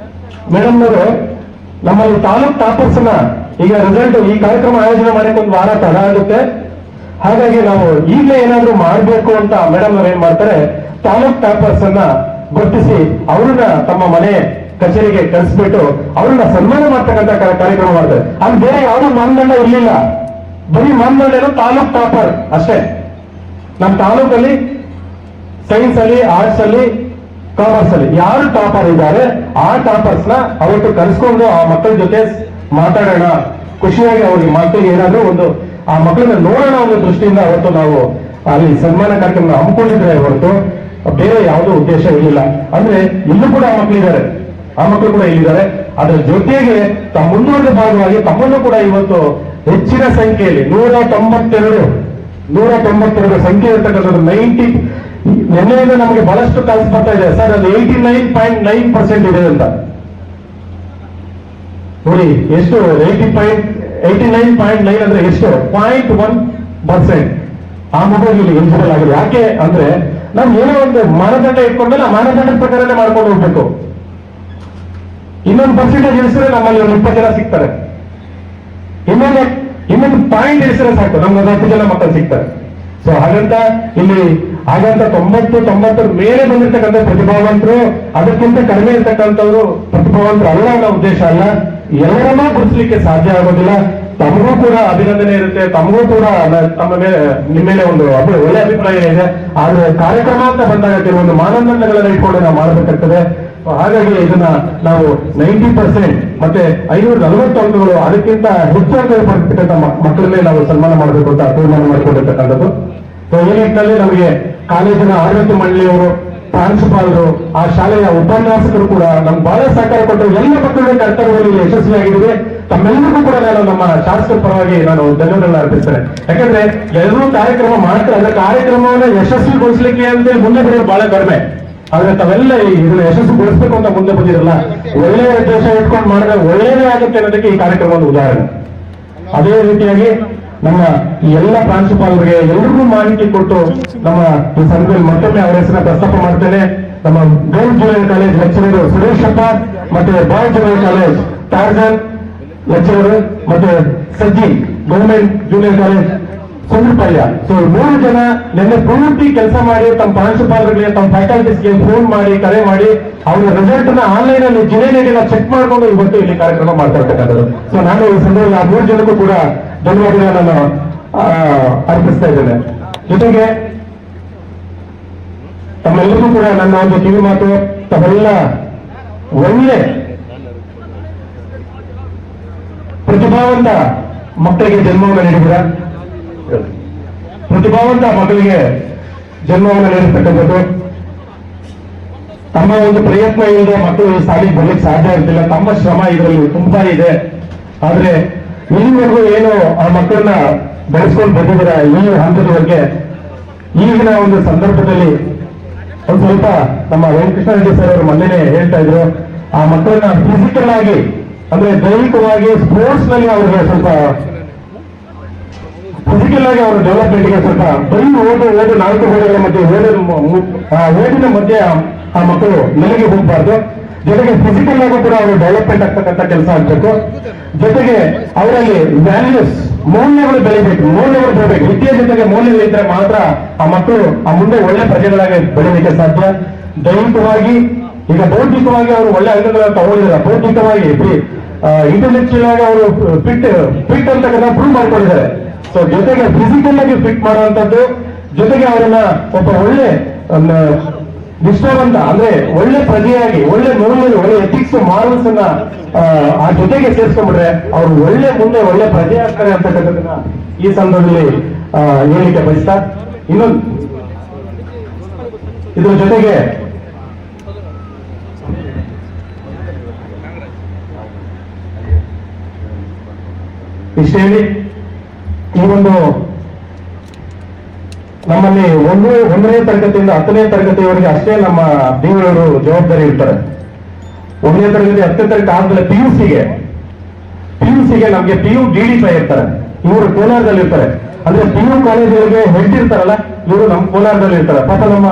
ಮೇಡಮ್ ಅವರು ನಮ್ಮಲ್ಲಿ ತಾಲೂಕ್ ಟಾಪರ್ಸ್ ಈಗ ರಿಸಲ್ಟ್ ಈ ಕಾರ್ಯಕ್ರಮ ಆಯೋಜನೆ ಮಾಡಕ್ಕೆ ಒಂದು ವಾರ ತಡ ಆಗುತ್ತೆ. ಹಾಗಾಗಿ ನಾವು ಈಗಲೇ ಏನಾದ್ರೂ ಮಾಡಬೇಕು ಅಂತ ಮೇಡಮ್ ಅವ್ರು ಏನ್ ಮಾಡ್ತಾರೆ, ತಾಲೂಕ್ ಟಾಪರ್ಸ್ ಗುರುತಿಸಿ ಅವ್ರನ್ನ ತಮ್ಮ ಮನೆ ಕಚೇರಿಗೆ ಕರೆಸ್ಬಿಟ್ಟು ಅವ್ರನ್ನ ಸನ್ಮಾನ ಮಾಡ್ತಕ್ಕಂಥ ಕಾರ್ಯಕ್ರಮ ಮಾಡ್ತಾರೆ. ಅಲ್ಲಿ ಬೇರೆ ಯಾವುದೋ ಮಾನದಂಡ ಇರ್ಲಿಲ್ಲ, ಬರೀ ಮಾನದಂಡ ಏನೋ ತಾಲೂಕ್ ಟಾಪರ್ ಅಷ್ಟೇ. ನಮ್ಮ ತಾಲೂಕಲ್ಲಿ ಸೈನ್ಸ್ ಅಲ್ಲಿ, ಆರ್ಟ್ಸ್ ಅಲ್ಲಿ, ಕಾಮರ್ಸ್ ಅಲ್ಲಿ ಯಾರು ಟಾಪರ್ ಇದ್ದಾರೆ ಆ ಟಾಪರ್ಸ್ ಅವತ್ತು ಕರೆಸ್ಕೊಂಡು ಆ ಮಕ್ಕಳ ಜೊತೆ ಮಾತಾಡೋಣ, ಖುಷಿಯಾಗಿ ಅವ್ರಿಗೆ ಮಕ್ಕಳಿಗೆ ಏನಾದ್ರೂ ಒಂದು ಆ ಮಕ್ಕಳನ್ನ ನೋಡೋಣ ಒಂದು ದೃಷ್ಟಿಯಿಂದ ಅವತ್ತು ನಾವು ಅಲ್ಲಿ ಸನ್ಮಾನ ಕಾರ್ಯಕ್ರಮ ಹಮ್ಮಿಕೊಂಡಿದ್ರೆ ಹೊರತು ಬೇರೆ ಯಾವುದೋ ಉದ್ದೇಶ ಇರಲಿಲ್ಲ. ಅಂದ್ರೆ ಇಲ್ಲೂ ಕೂಡ ಆ ಮಕ್ಕಳಿದ್ದಾರೆ, ಆ ಮಕ್ಕಳು ಕೂಡ ಇಲ್ಲಿದ್ದಾರೆ. ಅದರ ಜೊತೆಗೆ ತಮ್ಮ ಮುಂದುವರೆದ ಭಾಗವಾಗಿ ತಮ್ಮನ್ನು ಕೂಡ ಇವತ್ತು ಹೆಚ್ಚಿನ ಸಂಖ್ಯೆಯಲ್ಲಿ 192 ಸಂಖ್ಯೆ ಇರ್ತಕ್ಕಂಥದ್ದು ನಿನ್ನೆಯಿಂದ ನಮಗೆ ಬಹಳಷ್ಟು ಕಾಲ್ಸ್ ಬರ್ತಾ ಇದೆ ಸರ್, ಅದು 89.9% ಇದೆ ಅಂತ. ನೋಡಿ ಎಷ್ಟು 89.9 ಅಂದ್ರೆ ಎಷ್ಟು 0.1% ಆ ಮೊಬೈಲ್ ಎಲಿಜಿಬಲ್ ಆಗಿದೆ. ಯಾಕೆ ಅಂದ್ರೆ ನಾವು ಏನೋ ಒಂದು ಮಾನದಂಡ ಇಟ್ಕೊಂಡ್ರೆ ಆ ಮಾನದಂಡದ ಪ್ರಕಾರನೇ ಮಾಡ್ಕೊಂಡು ಹೋಗ್ಬೇಕು. ಇನ್ನೊಂದು ಪರ್ಸೆಂಟೇಜ್ ಇಳಿಸಿದ್ರೆ ನಮ್ಮಲ್ಲಿ ಒಂದು 20 ಜನ ಸಿಗ್ತಾರೆ, ಇನ್ನೊಂದು ಪಾಯಿಂಟ್ ಇಳಿಸಿದ್ರೆ ಸಾಕು ನಮ್ಗೆ 10 ಜನ ಮಕ್ಕಳು ಸಿಗ್ತಾರೆ. ಸೊ ಹಾಗಂತ ಇಲ್ಲಿ 90 ಮೇಲೆ ಬಂದಿರ್ತಕ್ಕಂಥ ಪ್ರತಿಭಾವಂತರು, ಅದಕ್ಕಿಂತ ಕಡಿಮೆ ಇರ್ತಕ್ಕಂಥವ್ರು ಪ್ರತಿಭಾವಂತರು ಅಲ್ಲ ಅನ್ನೋ ಉದ್ದೇಶ ಅಲ್ಲ. ಎಲ್ಲರನ್ನೂ ಗುರುತಿಸಲಿಕ್ಕೆ ಸಾಧ್ಯ ಆಗೋದಿಲ್ಲ. ತಮಗೂ ಕೂಡ ಅಭಿನಂದನೆ ಇರುತ್ತೆ, ತಮಗೂ ಕೂಡ ತಮ್ಮ ಮೇಲೆ ನಿಮ್ಮ ಮೇಲೆ ಒಂದು ಒಳ್ಳೆ ಅಭಿಪ್ರಾಯ ಇದೆ. ಆದ್ರೆ ಕಾರ್ಯಕ್ರಮ ಅಂತ ಬಂದಾಗ ಕೆಲವೊಂದು ಮಾನದಂಡಗಳನ್ನ ಇಟ್ಕೊಂಡು ನಾವು ಮಾಡಬೇಕಾಗ್ತದೆ. ಹಾಗಾಗಿ ಇದನ್ನ ನಾವು 90% ಮತ್ತೆ 540 ಅಂಕಗಳು ಅದಕ್ಕಿಂತ ಹೆಚ್ಚು ಅಂಕ ಪಡೆದಿರ್ತಕ್ಕಂಥ ಮಕ್ಕಳನ್ನೇ ನಾವು ಸನ್ಮಾನ ಮಾಡಬೇಕು ಅಂತ ತೀರ್ಮಾನ ಮಾಡಿಕೊಂಡಿರ್ತಕ್ಕಂಥದ್ದು. ಈ ನಿಟ್ಟಿನಲ್ಲಿ ನಮಗೆ ಕಾಲೇಜಿನ ಆಡಳಿತ ಮಂಡಳಿಯವರು, ಪ್ರಾಂಶುಪಾಲರು, ಆ ಶಾಲೆಯ ಉಪನ್ಯಾಸಕರು ಕೂಡ ನಮ್ಗೆ ಬಹಳ ಸಹಕಾರ ಕೊಟ್ಟರು. ಎಲ್ಲ ಮಕ್ಕಳ ಕರ್ತವ್ಯದಲ್ಲಿ ಯಶಸ್ವಿಯಾಗಿದ್ದೀವಿ. ತಮ್ಮೆಲ್ಲರಿಗೂ ಕೂಡ ನಾನು ನಮ್ಮ ಶಾಸಕರ ಪರವಾಗಿ ನಾನು ಧನ್ಯವಾದಗಳನ್ನ ಅರ್ಪಿಸ್ತೇನೆ. ಯಾಕಂದ್ರೆ ಎಲ್ಲರೂ ಕಾರ್ಯಕ್ರಮ ಮಾಡ್ತಾರೆ, ಅದರ ಕಾರ್ಯಕ್ರಮವನ್ನು ಯಶಸ್ವಿಗೊಳಿಸಲಿಕ್ಕೆ ಅಂತ ಮುಂದೆ ಬರೋದು ಬಹಳ ಕಡಿಮೆ. ಆದ್ರೆ ತಾವೆಲ್ಲ ಇದನ್ನ ಯಶಸ್ವಿಗೊಳಿಸಬೇಕು ಅಂತ ಮುಂದೆ ಬಂದಿರಲ್ಲ. ಒಳ್ಳೆಯ ಉದ್ದೇಶ ಇಟ್ಕೊಂಡು ಮಾಡಿದ್ರೆ ಒಳ್ಳೆಯದೇ ಆಗುತ್ತೆ ಅನ್ನೋದಕ್ಕೆ ಈ ಕಾರ್ಯಕ್ರಮದ ಉದಾಹರಣೆ. ಅದೇ ರೀತಿಯಾಗಿ ನಮ್ಮ ಈ ಎಲ್ಲ ಪ್ರಾಂಶುಪಾಲರಿಗೆ ಎಲ್ಲರಿಗೂ ಮಾಹಿತಿ ಕೊಟ್ಟು ನಮ್ಮ ಈ ಸಂಘದಲ್ಲಿ ಮತ್ತೊಮ್ಮೆ ಅವರ ಹೆಸರನ್ನ ಪ್ರಸ್ತಾಪ ಮಾಡ್ತೇನೆ. ನಮ್ಮ girls junior college lecturer Sureshappa, ಮತ್ತೆ ಬಾಯ್ಸ್ ಜೂನಿಯರ್ ಕಾಲೇಜ್ ಟಾರ್ಜನ್ ಲೆಕ್ಚರರ್, ಮತ್ತೆ ಸಜ್ಜಿ government junior college Sundarapalya. So 3 ಜನ ನಿನ್ನೆ ಪೂರ್ತಿ ಕೆಲಸ ಮಾಡಿ ತಮ್ಮ ಪ್ರಾಂಶುಪಾಲರಿಗೆ, ತಮ್ಮ ಫ್ಯಾಕಲ್ಟೀಸ್ಗೆ ಫೋನ್ ಮಾಡಿ, ಕರೆ ಮಾಡಿ ಅವರ ರಿಸಲ್ಟ್ ನ ಆನ್ಲೈನ್ ಅಲ್ಲಿ ಜಿಲ್ಲೆನ ಚೆಕ್ ಮಾಡ್ಕೊಂಡು ಇವತ್ತು ಇಲ್ಲಿ ಕಾರ್ಯಕ್ರಮ ಮಾಡ್ತಾ ಇರ್ತಕ್ಕಂಥದ್ದು. ಸೊ ನಾನು ಈ ಸಂದರ್ಭದಲ್ಲಿ ಆ 3 ಜನಕ್ಕೂ ಕೂಡ ಧನ್ಯವಾದಗಳನ್ನು ಅರ್ಪಿಸ್ತಾ ಇದ್ದೇನೆ. ಜೊತೆಗೆ ತಮ್ಮೆಲ್ಲರಿಗೂ ಕೂಡ ನನ್ನ ಒಂದು ಕಿವಿ ಮಾತು, ತಮ್ಮೆಲ್ಲ ಒಳ್ಳೆ ಪ್ರತಿಭಾವಂತ ಮಕ್ಕಳಿಗೆ ಜನ್ಮವನ್ನು ನೀಡಿದ್ದೀರ. ಪ್ರತಿಭಾವಂತ ಮಕ್ಕಳಿಗೆ ಜನ್ಮವನ್ನು ನೀಡಿರ್ತಕ್ಕಂಥದ್ದು. ತಮ್ಮ ಒಂದು ಪ್ರಯತ್ನ ಇಲ್ಲದೆ ಮಕ್ಕಳು ಈ ಸಾಲಿಗೆ ಬರ್ಲಿಕ್ಕೆ ಸಾಧ್ಯ ಇರ್ತಿಲ್ಲ. ತಮ್ಮ ಶ್ರಮ ಇದರಲ್ಲಿ ತುಂಬಾ ಇದೆ. ಆದ್ರೆ ಇಲ್ಲಿವರೆಗೂ ಏನು ಆ ಮಕ್ಕಳನ್ನ ಬೆಳೆಸ್ಕೊಂಡು ಬಂದಿದ್ದೀರ ಈ ಹಂತದವರೆಗೆ, ಈಗಿನ ಒಂದು ಸಂದರ್ಭದಲ್ಲಿ ಒಂದು ಸ್ವಲ್ಪ ನಮ್ಮ ವೆಂಕಟಕೃಷ್ಣ ರೆಡ್ಡಿ ಸರ್ ಅವರು ಮೊನ್ನೆನೆ ಹೇಳ್ತಾ ಇದ್ರು, ಆ ಮಕ್ಕಳನ್ನ ಫಿಸಿಕಲ್ ಆಗಿ ಅಂದ್ರೆ ದೈಹಿಕವಾಗಿ ಸ್ಪೋರ್ಟ್ಸ್ ನಲ್ಲಿ ಅವ್ರಿಗೆ ಸ್ವಲ್ಪ ಫಿಸಿಕಲ್ ಆಗಿ ಅವರ ಡೆವಲಪ್ಮೆಂಟ್ಗೆ ಸ್ವಲ್ಪ ಬರೀ ಓದು 4 ಗೋಡೆಗಳ ಮಧ್ಯೆ ಓದಿನ ಮಧ್ಯೆ ಆ ಮಕ್ಕಳು ನೆಲೆಗೆ ಹೋಗಬಾರ್ದು. ಜೊತೆಗೆ ಫಿಸಿಕಲ್ ಆಗೂ ಕೂಡ ಅವರು ಡೆವಲಪ್ಮೆಂಟ್ ಆಗ್ತಕ್ಕಂಥ ಕೆಲಸ ಆಗ್ಬೇಕು. ಜೊತೆಗೆ ಅವರಲ್ಲಿ ವ್ಯಾಲ್ಯೂಸ್, ಮೌಲ್ಯಗಳು ಬೆಳಿಬೇಕು, ಮೌಲ್ಯಗಳು ಬೆಳಬೇಕು. ವಿದ್ಯೆ ಜೊತೆಗೆ ಮೌಲ್ಯಗಳಿದ್ರೆ ಮಾತ್ರ ಆ ಮಕ್ಕಳು ಆ ಮುಂದೆ ಒಳ್ಳೆ ಪ್ರಜೆಗಳಾಗಿ ಬೆಳೀಲಿಕ್ಕೆ ಸಾಧ್ಯ. ದೈಹಿಕವಾಗಿ ಈಗ ಬೌದ್ಧಿಕವಾಗಿ ಅವರು ಒಳ್ಳೆ ಅಂಗಗಳನ್ನು ತಗೊಂಡಿದ್ದಾರೆ, ಬೌದ್ಧಿಕವಾಗಿ ಇಂಟೆಲೆಕ್ಚುಯಲ್ ಆಗಿ ಅವರು ಫಿಟ್ ಅಂತಕ್ಕಂಥ ಪ್ರೂವ್ ಮಾಡ್ಕೊಂಡಿದ್ದಾರೆ. ಸೊ ಜೊತೆಗೆ ಫಿಸಿಕಲ್ ಆಗಿ ಫಿಟ್ ಮಾಡುವಂತದ್ದು, ಜೊತೆಗೆ ಅವರನ್ನ ಒಬ್ಬ ಒಳ್ಳೆ ನಿಷ್ಠಾವಂತ ಅಂದ್ರೆ ಒಳ್ಳೆ ಪ್ರಜೆಯಾಗಿ, ಒಳ್ಳೆ ಮೌಲ್ಯ, ಒಳ್ಳೆ ಎಥಿಕ್ಸ್ ಮಾರಲ್ಸ್ ಅನ್ನ ಆ ಜೊತೆಗೆ ಸೇರಿಸ್ಕೊಂಡ್ಬಿಟ್ರೆ ಅವರು ಮುಂದೆ ಒಳ್ಳೆ ಪ್ರಜೆ ಆಗ್ತಾರೆ ಅಂತಕ್ಕಂಥದ್ದನ್ನ ಈ ಸಂದರ್ಭದಲ್ಲಿ ಹೇಳಿಕೆ ಬಯಸ್ತಾ, ಇನ್ನೊಂದು ಇದ್ರ ಜೊತೆಗೆ ಇಷ್ಟೇ ಹೇಳಿ, ಈ ಒಂದು ನಮ್ಮಲ್ಲಿ 1ನೇ ತರಗತಿಯಿಂದ 10ನೇ ತರಗತಿಯವರೆಗೆ ಅಷ್ಟೇ ನಮ್ಮ ದೇವರವರು ಜವಾಬ್ದಾರಿ ಇರ್ತಾರೆ. 1ನೇ ತರಗತಿ 10ನೇ ತರಗತಿ ಆದ್ಮೇಲೆ ಪಿಯುಸಿಗೆ ನಮ್ಗೆ PU DD5 ಇರ್ತಾರೆ. ಇವರು ಕೋಲಾರದಲ್ಲಿ ಇರ್ತಾರೆ. ಅಂದ್ರೆ PU ಕಾಲೇಜುಗಳಿಗೆ ಹೆಡ್ ಇರ್ತಾರಲ್ಲ, ಇವರು ನಮ್ಮ ಕೋಲಾರದಲ್ಲಿ ಇರ್ತಾರೆ. ಪಾಪ ನಮ್ಮ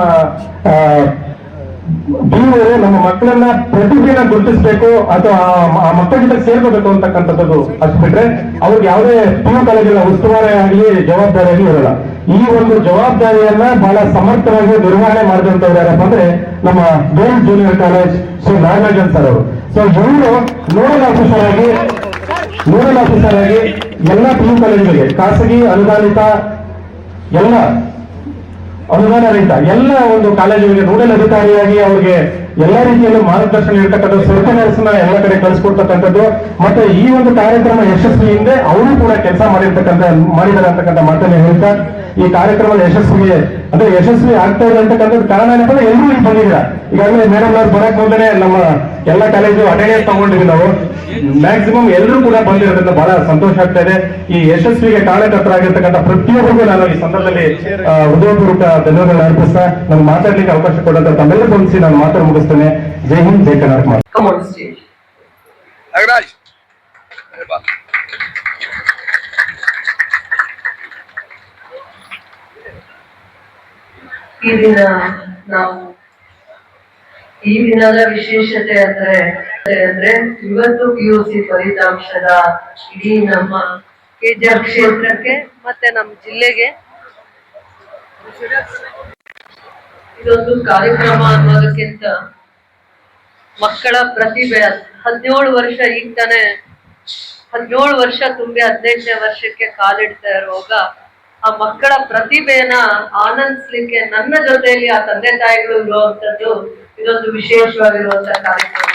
ಬೀವರು ನಮ್ಮ ಮಕ್ಕಳನ್ನ ಪ್ರತಿಭೆನ ಗುರುತಿಸಬೇಕು ಅಥವಾ ಆ ಮಕ್ಕಳ ಜೊತೆ ಸೇರ್ಕೋಬೇಕು ಅಂತಕ್ಕಂಥದ್ದು ಅಷ್ಟು ಬಿಟ್ರೆ ಅವ್ರಿಗೆ ಯಾವುದೇ PU ಕಾಲೇಜಿನ ಉಸ್ತುವಾರಿ ಆಗಲಿ ಜವಾಬ್ದಾರಿ ಆಗಲಿ ಇರಲ್ಲ. ಈ ಒಂದು ಜವಾಬ್ದಾರಿಯನ್ನ ಬಹಳ ಸಮರ್ಥವಾಗಿ ನಿರ್ವಹಣೆ ಮಾಡಿದಂತವ್ರು ಯಾರಪ್ಪ ಅಂದ್ರೆ ನಮ್ಮ girls junior college Shri Nagarajan sir ಅವರು. ಸೊ ಇವರು ನೋಡಲ್ ಆಫೀಸರ್ ಆಗಿ ಎಲ್ಲ PU ಕಾಲೇಜುಗಳಿಗೆ, ಖಾಸಗಿ ಅನುದಾನಿತ ಎಲ್ಲ ಅನುದಾನ ರಹಿತ ಎಲ್ಲ ಒಂದು ಕಾಲೇಜುಗಳಿಗೆ ನೋಡಲ್ ಅಧಿಕಾರಿಯಾಗಿ ಅವ್ರಿಗೆ ಎಲ್ಲಾ ರೀತಿಯಲ್ಲೂ ಮಾರ್ಗದರ್ಶನ ಇರ್ತಕ್ಕಂಥ ಸರ್ಕಲರ್ಸ್ನ ಎಲ್ಲ ಕಡೆ ಕಳಿಸ್ಕೊಡ್ತಕ್ಕಂಥದ್ದು. ಮತ್ತೆ ಈ ಒಂದು ಕಾರ್ಯಕ್ರಮ ಯಶಸ್ವಿ ಹಿಂದೆ ಅವರು ಕೂಡ ಕೆಲಸ ಮಾಡಿದ್ದಾರೆ ಅಂತಕ್ಕಂಥ ಮಾತನ್ನ ಹೇಳ್ತಾ ಈ ಕಾರ್ಯಕ್ರಮದ ಯಶಸ್ವಿಗೆ ಅದು ಯಶಸ್ವಿ ಆಗ್ತಾ ಇದೆ ಅಂತಕ್ಕಂಥದ್ದು ಕಾರಣ ಏನಪ್ಪ ಅಂದ್ರೆ ಎಲ್ಲರೂ ಇಲ್ಲಿ ಬಂದಿದ್ದೀರಾ. ಈಗಾಗಲೇ ಮೇಡಮ್ ಅವ್ರು ಬರಕ್ ಮೊದಲೇ ನಮ್ಮ ಎಲ್ಲ ಕಾಲೇಜು ಅಟೆಂಡೆನ್ಸ್ ತಗೊಂಡಿದ್ವಿ ನಾವು. ಮ್ಯಾಕ್ಸಿಮಮ್ ಎಲ್ಲರೂ ಕೂಡ ಬಂದಿರೋದ್ರಿಂದ ಬಹಳ ಸಂತೋಷ ಆಗ್ತಾ ಇದೆ. ಈ ಯಶಸ್ವಿಗೆ ಕಾರಣಕರ್ತರಾಗಿರ್ತಕ್ಕಂಥ ಪ್ರತಿಯೊಬ್ಬರಿಗೂ ನಾನು ಈ ಸಂದರ್ಭದಲ್ಲಿ ಹೃದಯಪೂರ್ವಕ ಧನ್ಯವಾದಗಳು ಅರ್ಪಿಸ್ತಾ ನಾನು ಮಾತಾಡ್ಲಿಕ್ಕೆ ಅವಕಾಶ ಕೊಡಂತ ತಮ್ಮೆಲ್ಲ ಬಂಧಿಸಿ ನಾನು ಮಾತಾಡಿ ಮುಗಿಸ್ತೇನೆ. ಜೈ ಹಿಂದ್, ಜೈ Karnataka. Come on stage. Nagaraj. ಈ ದಿನದ ವಿಶೇಷತೆ ಅಂದ್ರೆ ಇವತ್ತು PUC ಫಲಿತಾಂಶದ ಇಡೀ ನಮ್ಮ KGF ಕ್ಷೇತ್ರಕ್ಕೆ ಮತ್ತೆ ನಮ್ಮ ಜಿಲ್ಲೆಗೆ ಇದೊಂದು ಕಾರ್ಯಕ್ರಮ ಅನ್ನೋದಕ್ಕಿಂತ ಮಕ್ಕಳ ಪ್ರತಿಭೆ 17 ವರ್ಷ ಈಗ ತಾನೆ 17 ವರ್ಷ ತುಂಬಿ 18ನೇ ವರ್ಷಕ್ಕೆ ಕಾಲಿಡ್ತಾ ಇರುವಾಗ ಆ ಮಕ್ಕಳ ಪ್ರತಿಭೆಯನ್ನ ಆನಂದಿಸ್ಲಿಕ್ಕೆ ನನ್ನ ಜೊತೆಯಲ್ಲಿ ಆ ತಂದೆ ತಾಯಿಗಳು ಇರುವಂತದ್ದು ಇದೊಂದು ವಿಶೇಷವಾಗಿರುವಂತ ಕಾರ್ಯಕ್ರಮ.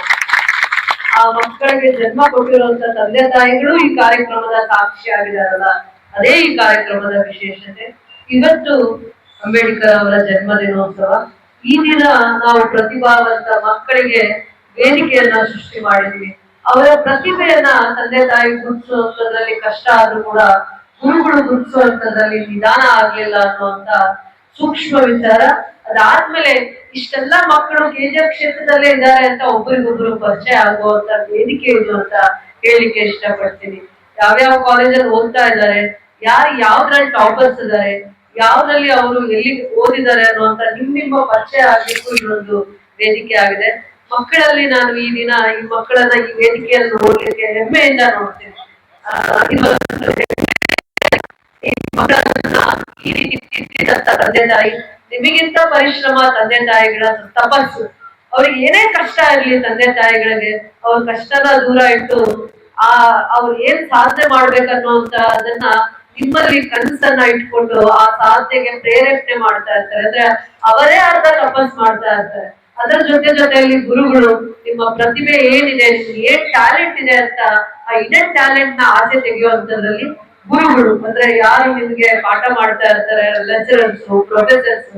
ಆ ಮಕ್ಕಳಿಗೆ ಜನ್ಮ ಕೊಟ್ಟಿರುವಂತ ತಂದೆ ತಾಯಿಗಳು ಈ ಕಾರ್ಯಕ್ರಮದ ಸಾಕ್ಷಿಯಾಗಿದಾರಲ್ಲ, ಅದೇ ಈ ಕಾರ್ಯಕ್ರಮದ ವಿಶೇಷತೆ. ಇವತ್ತು ಅಂಬೇಡ್ಕರ್ ಅವರ ಜನ್ಮ ದಿನೋತ್ಸವ. ಈ ದಿನ ನಾವು ಪ್ರತಿಭಾವಂತ ಮಕ್ಕಳಿಗೆ ವೇದಿಕೆಯನ್ನ ಸೃಷ್ಟಿ ಮಾಡಿದ್ವಿ. ಅವರ ಪ್ರತಿಭೆಯನ್ನ ತಂದೆ ತಾಯಿ ಗುರುತಿಸುವಂತದ್ರಲ್ಲಿ ಕಷ್ಟ ಆದ್ರೂ ಕೂಡ ಗುರುಗಳು ಗುರುತಿಸುವಂತದ್ರಲ್ಲಿ ನಿಧಾನ ಆಗ್ಲಿಲ್ಲ ಅನ್ನುವಂತ ಸೂಕ್ಷ್ಮ ವಿಚಾರ. ಅದಾದ್ಮೇಲೆ ಇಷ್ಟೆಲ್ಲ ಮಕ್ಕಳು KGF ಕ್ಷೇತ್ರದಲ್ಲೇ ಇದ್ದಾರೆ ಅಂತ ಒಬ್ಬರಿಗೊಬ್ರು ಪರಿಚಯ ಆಗುವಂತ ವೇದಿಕೆ ಇದು ಅಂತ ಹೇಳಿಕ್ಕೆ ಇಷ್ಟಪಡ್ತೀನಿ. ಯಾವ್ಯಾವ ಕಾಲೇಜಲ್ಲಿ ಓದ್ತಾ ಇದ್ದಾರೆ, ಯಾವ್ದ್ರಲ್ಲಿ ಟಾಪರ್ಸ್ ಇದ್ದಾರೆ, ಯಾವ್ದ್ರಲ್ಲಿ ಅವರು ಎಲ್ಲಿ ಓದಿದ್ದಾರೆ ಅನ್ನುವಂತ ನಿಮ್ಮ ಪರಿಚಯ ಆಗ್ಲಿಕ್ಕೂ ಇದೊಂದು ವೇದಿಕೆ ಆಗಿದೆ. ಮಕ್ಕಳಲ್ಲಿ ನಾನು ಈ ದಿನ ಈ ಮಕ್ಕಳನ್ನ ಈ ವೇದಿಕೆಯಲ್ಲಿ ನೋಡ್ಲಿಕ್ಕೆ ಹೆಮ್ಮೆಯಿಂದ ನೋಡ್ತೇನೆ. ಈ ರೀತಿ ತಿದ್ದಿದಂತ ತಂದೆ ತಾಯಿ, ನಿಮಗಿಂತ ಪರಿಶ್ರಮ ತಂದೆ ತಾಯಿಗಳ ತಪಸ್ಸು. ಅವ್ರಿಗೆ ಏನೇ ಕಷ್ಟ ಇರ್ಲಿ ತಂದೆ ತಾಯಿಗಳಿಗೆ ಅವ್ರ ಕಷ್ಟನ ದೂರ ಇಟ್ಟು ಅವ್ರು ಏನ್ ಸಾಧನೆ ಮಾಡ್ಬೇಕನ್ನುವಂತ ಅದನ್ನ ನಿಮ್ಮಲ್ಲಿ ಕನಸನ್ನ ಇಟ್ಕೊಂಡು ಆ ಸಾಧನೆಗೆ ಪ್ರೇರೇಪಣೆ ಮಾಡ್ತಾ ಇರ್ತಾರೆ. ಅಂದ್ರೆ ಅವರೇ ಅರ್ಧ ತಪಸ್ ಮಾಡ್ತಾ ಇರ್ತಾರೆ. ಅದರ ಜೊತೆಯಲ್ಲಿ ಗುರುಗಳು ನಿಮ್ಮ ಪ್ರತಿಭೆ ಏನಿದೆ, ನಿಮ್ಗೆ ಏನ್ ಟ್ಯಾಲೆಂಟ್ ಇದೆ ಅಂತ ಆ ಇಡನ್ ಟ್ಯಾಲೆಂಟ್ ನ ಆಚೆ ತೆಗೆಯುವಂತದ್ರಲ್ಲಿ ಗುರುಗಳು ಅಂದ್ರೆ ಯಾರು ನಿಮ್ಗೆ ಪಾಠ ಮಾಡ್ತಾ ಇರ್ತಾರೆ, ಲೆಕ್ಚರರ್ಸ್, ಪ್ರೊಫೆಸರ್ಸ್,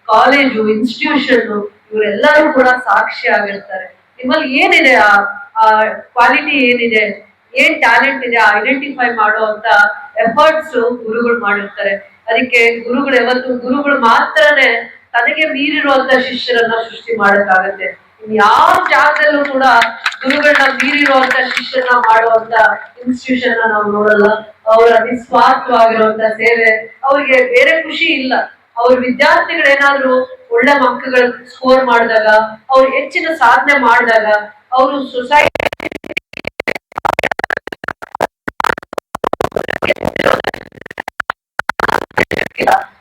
ಕಾಲೇಜು, ಇನ್ಸ್ಟಿಟ್ಯೂಷನ್, ಇವರೆಲ್ಲರೂ ಕೂಡ ಸಾಕ್ಷಿ ಆಗಿರ್ತಾರೆ. ನಿಮ್ಮಲ್ಲಿ ಏನಿದೆ ಆ ಕ್ವಾಲಿಟಿ ಏನಿದೆ, ಏನ್ ಟ್ಯಾಲೆಂಟ್ ಇದೆ ಐಡೆಂಟಿಫೈ ಮಾಡುವಂತ ಎಫರ್ಟ್ಸ್ ಗುರುಗಳು ಮಾಡಿರ್ತಾರೆ. ಅದಕ್ಕೆ ಗುರುಗಳು ಯಾವತ್ತು ಗುರುಗಳು ಮಾತ್ರನೇ ತನಗೆ ಮೀರಿರುವಂತ ಶಿಷ್ಯರನ್ನ ಸೃಷ್ಟಿ ಮಾಡಕ್ಕಾಗತ್ತೆ. ಯಾವ ಜಾಗದಲ್ಲೂ ಕೂಡ ಗುರುಗಳನ್ನ ಮೀರಿರುವಂತ ಶಿಷ್ಯರನ್ನ ಮಾಡುವಂತ ಇನ್ಸ್ಟಿಟ್ಯೂಷನ್ ನಾವು ನೋಡಲ್ಲ. ಅವರ ನಿಸ್ವಾರ್ಥವಾಗಿರುವಂತ ಸೇವೆ, ಅವ್ರಿಗೆ ಬೇರೆ ಖುಷಿ ಇಲ್ಲ. ಅವ್ರ ವಿದ್ಯಾರ್ಥಿಗಳೇನಾದ್ರು ಒಳ್ಳೆ ಅಂಕಗಳು ಸ್ಕೋರ್ ಮಾಡಿದಾಗ, ಅವ್ರು ಹೆಚ್ಚಿನ ಸಾಧನೆ ಮಾಡಿದಾಗ, ಅವರು ಸೊಸೈಟಿ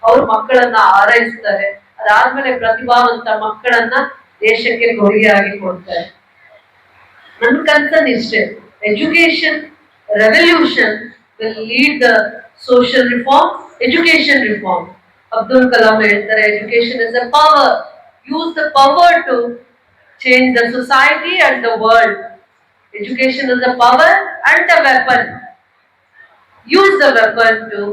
ಅವ್ರ ಮಕ್ಕಳನ್ನ ಆರೈಸ್ತಾರೆ. ಅದಾದ್ಮೇಲೆ ಪ್ರತಿಭಾವಂತ ಮಕ್ಕಳನ್ನ ದೇಶಕ್ಕೆ ಕೊಡುಗೆಯಾಗಿ ಕೊಡ್ತಾರೆ. ನನ್ನ ಕನ್ಸನ್ ಇಷ್ಟೇ, education revolution will lead the social reform, education reform. Abdul Kalam ಹೇಳ್ತಾರೆ, education is a power, use the power to change the society and the world. Education is a power and a weapon, use the weapon to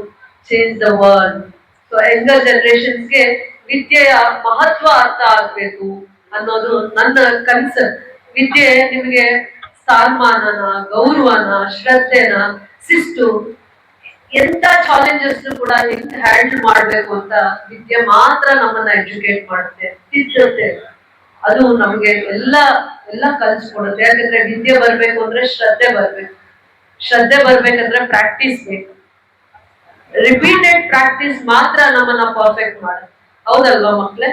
change the world. So younger ಜನರೇಷನ್ಸ್ಗೆ ವಿದ್ಯೆಯ ಮಹತ್ವ ಅರ್ಥ ಆಗ್ಬೇಕು ಅನ್ನೋದು ನನ್ನ ಕನ್ಸರ್ನ್. ವಿದ್ಯೆ ನಿಮಗೆ ಸ್ಥಾನಮಾನನ, ಗೌರವನ, ಶ್ರದ್ಧೆನ, ಶಿಸ್ತು, ಎಂತ ಚಾಲೆಂಜಸ್ ಕೂಡ ಹೆಂಗ್ ಹ್ಯಾಂಡಲ್ ಮಾಡ್ಬೇಕು ಅಂತ ವಿದ್ಯೆ ಮಾತ್ರ ನಮ್ಮನ್ನ ಎಜುಕೇಟ್ ಮಾಡುತ್ತೆ, ತಿದ್ದುತ್ತೆ. ಅದು ನಮ್ಗೆ ಎಲ್ಲ ಕಲ್ಸ್ಕೊಡುತ್ತೆ. ಯಾಕಂದ್ರೆ ವಿದ್ಯೆ ಬರ್ಬೇಕು ಅಂದ್ರೆ ಶ್ರದ್ಧೆ ಬರ್ಬೇಕು, ಶ್ರದ್ಧೆ ಬರ್ಬೇಕಂದ್ರೆ ಪ್ರಾಕ್ಟೀಸ್ ಬೇಕು. ರಿಪೀಟೆಡ್ ಪ್ರಾಕ್ಟೀಸ್ ಮಾತ್ರ ನಮ್ಮನ್ನ ಪರ್ಫೆಕ್ಟ್ ಮಾಡುತ್ತೆ, ಹೌದಲ್ವಾ ಮಕ್ಳೇ?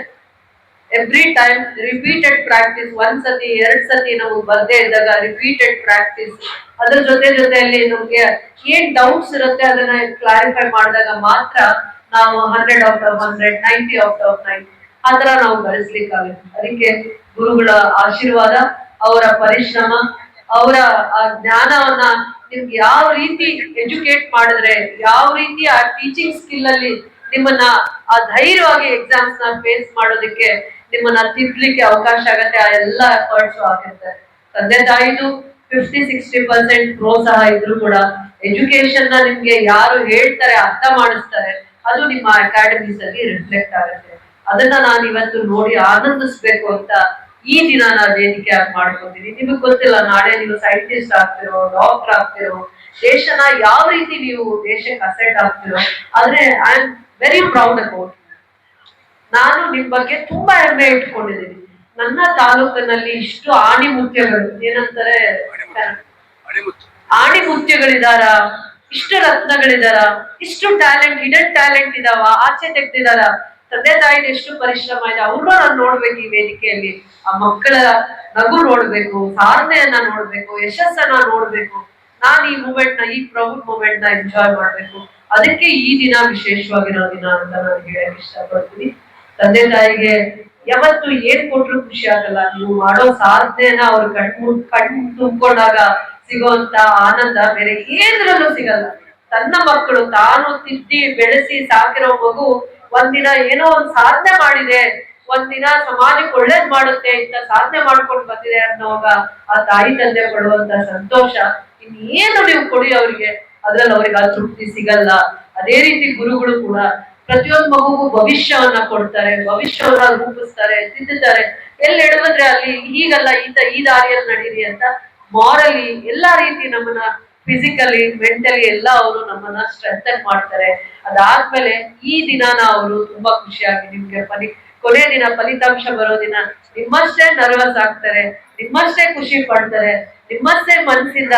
ಎವ್ರಿ ಟೈಮ್ ರಿಪೀಟೆಡ್ ಪ್ರಾಕ್ಟೀಸ್, ಒಂದ್ಸತಿ 2 ಸತಿ ನಮಗ್ ಬರ್ದೇ ಇದ್ದಾಗ ರಿಪೀಟೆಡ್ ಪ್ರಾಕ್ಟೀಸ್, ಅದ್ರ ಜೊತೆಯಲ್ಲಿ ನಮ್ಗೆ ಏನ್ ಡೌಟ್ಸ್ ಇರುತ್ತೆ ಅದನ್ನ ಕ್ಲಾರಿಫೈ ಮಾಡಿದಾಗ ಮಾತ್ರ ನಾವು 100 ಔಟ್ ಆಫ್ 100, 90 ಔಟ್ ಆಫ್ 90 ಆತರ ನಾವು ಗಳಿಸ್ಲಿಕ್ಕಾಗುತ್ತೆ. ಅದಕ್ಕೆ ಗುರುಗಳ ಆಶೀರ್ವಾದ, ಅವರ ಪರಿಶ್ರಮ, ಅವರ ಆ ಜ್ಞಾನವನ್ನ ನಿಮ್ಗೆ ಯಾವ ರೀತಿ ಎಜುಕೇಟ್ ಮಾಡಿದ್ರೆ, ಯಾವ ರೀತಿ ಆ ಟೀಚಿಂಗ್ ಸ್ಕಿಲ್ ಅಲ್ಲಿ ನಿಮ್ಮನ್ನ ಆ ಧೈರ್ಯವಾಗಿ ಎಕ್ಸಾಮ್ಸ್ ನ ಫೇಸ್ ಮಾಡೋದಕ್ಕೆ ನಿಮ್ಮನ್ನ ತಿದ್ಲಿಕ್ಕೆ ಅವಕಾಶ ಆಗತ್ತೆ, ಆ ಎಲ್ಲಾ ಎಫರ್ಟ್ಸ್ ಆಗುತ್ತೆ. ತಂದೆ ತಾಯಿದು 50-60% ಪ್ರೋತ್ಸಾಹ ಇದ್ರು ಕೂಡ ಎಜುಕೇಶನ್ ನ ನಿಮ್ಗೆ ಯಾರು ಹೇಳ್ತಾರೆ, ಅರ್ಥ ಮಾಡಿಸ್ತಾರೆ, ಅದು ನಿಮ್ಮ ಅಕಾಡೆಮೀಸ್ ಅಲ್ಲಿ ರಿಫ್ಲೆಕ್ಟ್ ಆಗುತ್ತೆ. ಅದನ್ನ ನಾನು ಇವತ್ತು ನೋಡಿ ಆನಂದಿಸ್ಬೇಕು ಅಂತ ಈ ದಿನ ನಾನು ವೇದಿಕೆ ಮಾಡ್ಕೊತೀನಿ. ನಿಮಗೆ ಗೊತ್ತಿಲ್ಲ, ನಾಳೆ ನೀವು ಸೈಂಟಿಸ್ಟ್ ಆಗ್ತಿರೋ, ಡಾಕ್ಟರ್ ಆಗ್ತಿರೋ, ದೇಶನ ಯಾವ ರೀತಿ ನೀವು ದೇಶಕ್ಕೆ ಅಸೆಟ್ ಆಗ್ತಿರೋ, ಆದ್ರೆ I am very proud about. ನಾನು ನಿಮ್ ಬಗ್ಗೆ ತುಂಬಾ ಹೆಮ್ಮೆ ಇಟ್ಕೊಂಡಿದ್ದೀನಿ. ನನ್ನ ತಾಲೂಕಿನಲ್ಲಿ ಇಷ್ಟು ಆಣಿಮುತ್ಯಗಳು, ಏನಂತಾರೆ ಆಣಿಮುತ್ಯಗಳಿದಾರ, ಇಷ್ಟು ರತ್ನಗಳಿದಾರ, ಇಷ್ಟು ಟ್ಯಾಲೆಂಟ್, ಹಿಡನ್ ಟ್ಯಾಲೆಂಟ್ ಇದಾವ, ಆಚೆ ತೆಗ್ದಿದಾರ. ತಂದೆ ತಾಯಿದ ಎಷ್ಟು ಪರಿಶ್ರಮ ಇದೆ, ಅವ್ರನ್ನ ನಾನು ನೋಡ್ಬೇಕು ಈ ವೇದಿಕೆಯಲ್ಲಿ. ಆ ಮಕ್ಕಳ ನಗು ನೋಡ್ಬೇಕು, ಸಾಧನೆಯನ್ನ ನೋಡ್ಬೇಕು, ಯಶಸ್ಸನ್ನ ನೋಡ್ಬೇಕು. ನಾನು ಈ ಮೂಮೆಂಟ್ ನ, ಈ ಪ್ರೌಡ್ ಮೂಮೆಂಟ್ ನ ಎಂಜಾಯ್ ಮಾಡ್ಬೇಕು. ಅದಕ್ಕೆ ಈ ದಿನ ವಿಶೇಷವಾಗಿರೋ ದಿನ ಅಂತ ನಾನು ಹೇಳಕ್ ಇಷ್ಟಪಡ್ತೀನಿ. ತಂದೆ ತಾಯಿಗೆ ಯಾವತ್ತು ಏನ್ ಕೊಟ್ರು ಖುಷಿ ಆಗಲ್ಲ. ನೀವು ಮಾಡೋ ಸಾಧನೆನ ಅವ್ರ ಕಣ್ ತುಂಬಿಕೊಂಡಾಗ ಸಿಗೋಂತ ಆನಂದ ಬೇರೆ ಏನ್ರಲ್ಲೂ ಸಿಗಲ್ಲ. ತನ್ನ ಮಕ್ಕಳು ತಾನು ತಿದ್ದಿ ಬೆಳೆಸಿ ಸಾಕಿರೋ ಮಗು ಒಂದಿನ ಏನೋ ಒಂದ್ ಸಾಧನೆ ಮಾಡಿದೆ, ಒಂದಿನ ಸಮಾಜಕ್ಕೆ ಒಳ್ಳೇದ್ ಮಾಡುತ್ತೆ, ಇಂತ ಸಾಧನೆ ಮಾಡ್ಕೊಂಡು ಬಂದಿದೆ ಅನ್ನೋವಾಗ ಆ ತಾಯಿ ತಂದೆ ಪಡುವಂತ ಸಂತೋಷ ಇನ್ನೇನು ನೀವು ಕೊಡಿ ಅವ್ರಿಗೆ, ಅದ್ರಲ್ಲಿ ಅವ್ರಿಗೆ ಆ ತೃಪ್ತಿ ಸಿಗಲ್ಲ. ಅದೇ ರೀತಿ ಗುರುಗಳು ಕೂಡ ಪ್ರತಿಯೊಂದು ಮಗುಗೂ ಭವಿಷ್ಯವನ್ನ ಕೊಡ್ತಾರೆ, ಭವಿಷ್ಯವನ್ನ ರೂಪಿಸ್ತಾರೆ, ತಿದ್ದುತ್ತಾರೆ. ಎಲ್ಲಿ ಎಡವಿದ್ರೆ ಅಲ್ಲಿ ಹೀಗಲ್ಲ, ಈ ದಾರಿಯಲ್ಲಿ ನಡೀರಿ ಅಂತ ಮಾರಲಿ ಎಲ್ಲಾ ರೀತಿ ನಮ್ಮನ್ನ ಫಿಸಿಕಲಿ ಮೆಂಟಲಿ ಎಲ್ಲ ಅವರು ನಮ್ಮನ್ನ ಸ್ಟ್ರೆಂಥನ್ ಮಾಡ್ತಾರೆ. ಅದಾದ್ಮೇಲೆ ಈ ದಿನಾನ ಅವರು ತುಂಬಾ ಖುಷಿಯಾಗಿ ನಿಮ್ಗೆ ಕೊನೆ ದಿನ ಫಲಿತಾಂಶ ಬರೋ ದಿನ ನಿಮ್ಮಷ್ಟೇ ನರ್ವಸ್ ಆಗ್ತಾರೆ, ನಿಮ್ಮಷ್ಟೇ ಖುಷಿ ಪಡ್ತಾರೆ, ನಿಮ್ಮಷ್ಟೇ ಮನಸ್ಸಿಂದ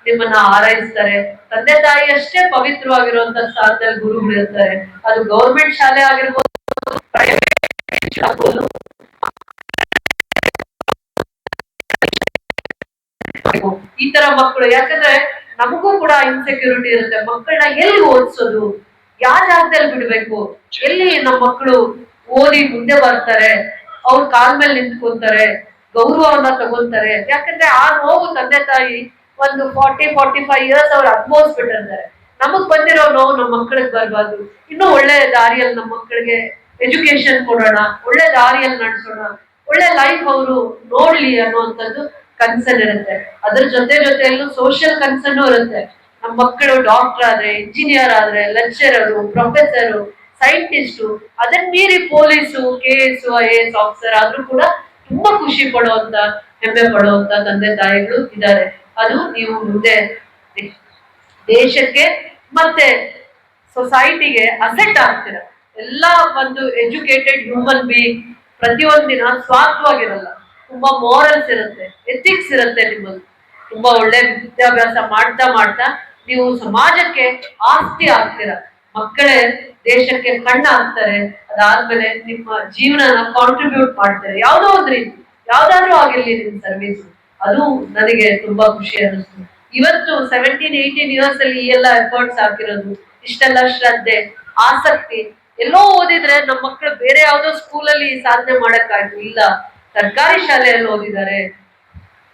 ನಿಮ್ಮನ್ನ ಹಾರೈಸ್ತಾರೆ. ತಂದೆ ತಾಯಿ ಅಷ್ಟೇ ಪವಿತ್ರವಾಗಿರುವಂತ ಸ್ಥಾನದಲ್ಲಿ ಗುರುಗಳು ಇರ್ತಾರೆ. ಅದು ಗೌರ್ಮೆಂಟ್ ಶಾಲೆ ಆಗಿರ್ಬೋದು, ಈ ತರ ಮಕ್ಕಳು. ಯಾಕಂದ್ರೆ ನಮಗೂ ಕೂಡ ಇನ್ಸೆಕ್ಯೂರಿಟಿ ಇರುತ್ತೆ. ಮಕ್ಕಳನ್ನ ಎಲ್ಲಿ ಓದಿಸೋದು, ಯಾವ ಜಾಗದಲ್ಲಿ ಬಿಡ್ಬೇಕು, ಎಲ್ಲಿ ನಮ್ಮ ಮಕ್ಕಳು ಓದಿ ಮುಂದೆ ಬರ್ತಾರೆ, ಅವ್ರ ಕಾಲ್ ಮೇಲೆ ನಿಂತ್ಕೊಂತಾರೆ, ಗೌರವವನ್ನ ತಗೊಂತಾರೆ. ಯಾಕಂದ್ರೆ ಆ ನೋವು ತಂದೆ ತಾಯಿ ಒಂದು 40-45 ಇಯರ್ಸ್ ಅವ್ರು ಅನುಭವಿಸ್ಬಿಟ್ಟಿರ್ತಾರೆ. ನಮಗ್ ಬಂದಿರೋ ನೋವು ನಮ್ಮ ಮಕ್ಕಳಿಗೆ ಬರ್ಬಾರ್ದು. ಇನ್ನೂ ಒಳ್ಳೆ ದಾರಿಯಲ್ಲಿ ನಮ್ಮ ಮಕ್ಕಳಿಗೆ ಎಜುಕೇಶನ್ ಕೊಡೋಣ, ಒಳ್ಳೆ ದಾರಿಯಲ್ಲಿ ನಡೆಸೋಣ, ಒಳ್ಳೆ ಲೈಫ್ ಅವರು ನೋಡ್ಲಿ ಅನ್ನುವಂಥದ್ದು ಕನ್ಸರ್ನ್ ಇರುತ್ತೆ. ಅದ್ರ ಜೊತೆಯಲ್ಲೂ ಸೋಷಿಯಲ್ ಕನ್ಸರ್ನ್ ಇರುತ್ತೆ. ನಮ್ಮ ಮಕ್ಕಳು ಡಾಕ್ಟರ್ ಆದ್ರೆ, ಇಂಜಿನಿಯರ್ ಆದ್ರೆ, ಲೆಕ್ಚರರು, ಪ್ರೊಫೆಸರು, ಸೈಂಟಿಸ್ಟು, ಅದನ್ನ ಮೀರಿ ಪೊಲೀಸು, KS, IAS ಆಫೀಸರ್ ಆದ್ರೂ ಕೂಡ ತುಂಬಾ ಖುಷಿ ಪಡುವಂತ, ಹೆಮ್ಮೆ ಪಡುವಂತ ತಂದೆ ತಾಯಿಗಳು ಇದ್ದಾರೆ. ಅದು ನೀವು ಮುಂದೆ ದೇಶಕ್ಕೆ ಮತ್ತೆ ಸೊಸೈಟಿಗೆ ಅಸೆಟ್ ಆಗ್ತೀರ. ಎಲ್ಲಾ ಒಂದು ಎಜುಕೇಟೆಡ್ ಹ್ಯೂಮನ್ ಬೀಯಿಂಗ್ ಪ್ರತಿಯೊಂದಿನ ಸ್ವಾರ್ಥವಾಗಿರಲ್ಲ, ತುಂಬಾ ಮಾರಲ್ಸ್ ಇರುತ್ತೆ, ಎಥಿಕ್ಸ್ ಇರುತ್ತೆ. ನಿಮ್ಮಲ್ಲಿ ತುಂಬಾ ಒಳ್ಳೆ ವಿದ್ಯಾಭ್ಯಾಸ ಮಾಡ್ತಾ ನೀವು ಸಮಾಜಕ್ಕೆ ಆಸ್ತಿ ಆಗ್ತೀರ. ಮಕ್ಕಳೇ ದೇಶಕ್ಕೆ ಕಣ್ಣ ಆಗ್ತಾರೆ. ಅದಾದ್ಮೇಲೆ ನಿಮ್ಮ ಜೀವನನ ಕಾಂಟ್ರಿಬ್ಯೂಟ್ ಮಾಡ್ತಾರೆ, ಯಾವ್ದೋ ಒಂದ್ ರೀತಿ, ಯಾವ್ದಾದ್ರೂ ಆಗಿರ್ಲಿ ನಿಮ್ ಸರ್ವಿಸ್. ಅದು ನನಗೆ ತುಂಬಾ ಖುಷಿ ಅನ್ನಿಸ್ತು. ಇವತ್ತು 17-18 ಇಯರ್ಸ್ ಅಲ್ಲಿ ಈ ಎಲ್ಲ ಎಫರ್ಟ್ಸ್ ಹಾಕಿರೋದು, ಇಷ್ಟೆಲ್ಲ ಶ್ರದ್ಧೆ, ಆಸಕ್ತಿ. ಎಲ್ಲೋ ಓದಿದ್ರೆ ನಮ್ಮ ಮಕ್ಕಳು ಬೇರೆ ಯಾವ್ದೋ ಸ್ಕೂಲಲ್ಲಿ ಸಾಧನೆ ಮಾಡಕ್ಕಾಯ್ತು, ಇಲ್ಲ ಸರ್ಕಾರಿ ಶಾಲೆಯಲ್ಲಿ ಓದಿದ್ದಾರೆ.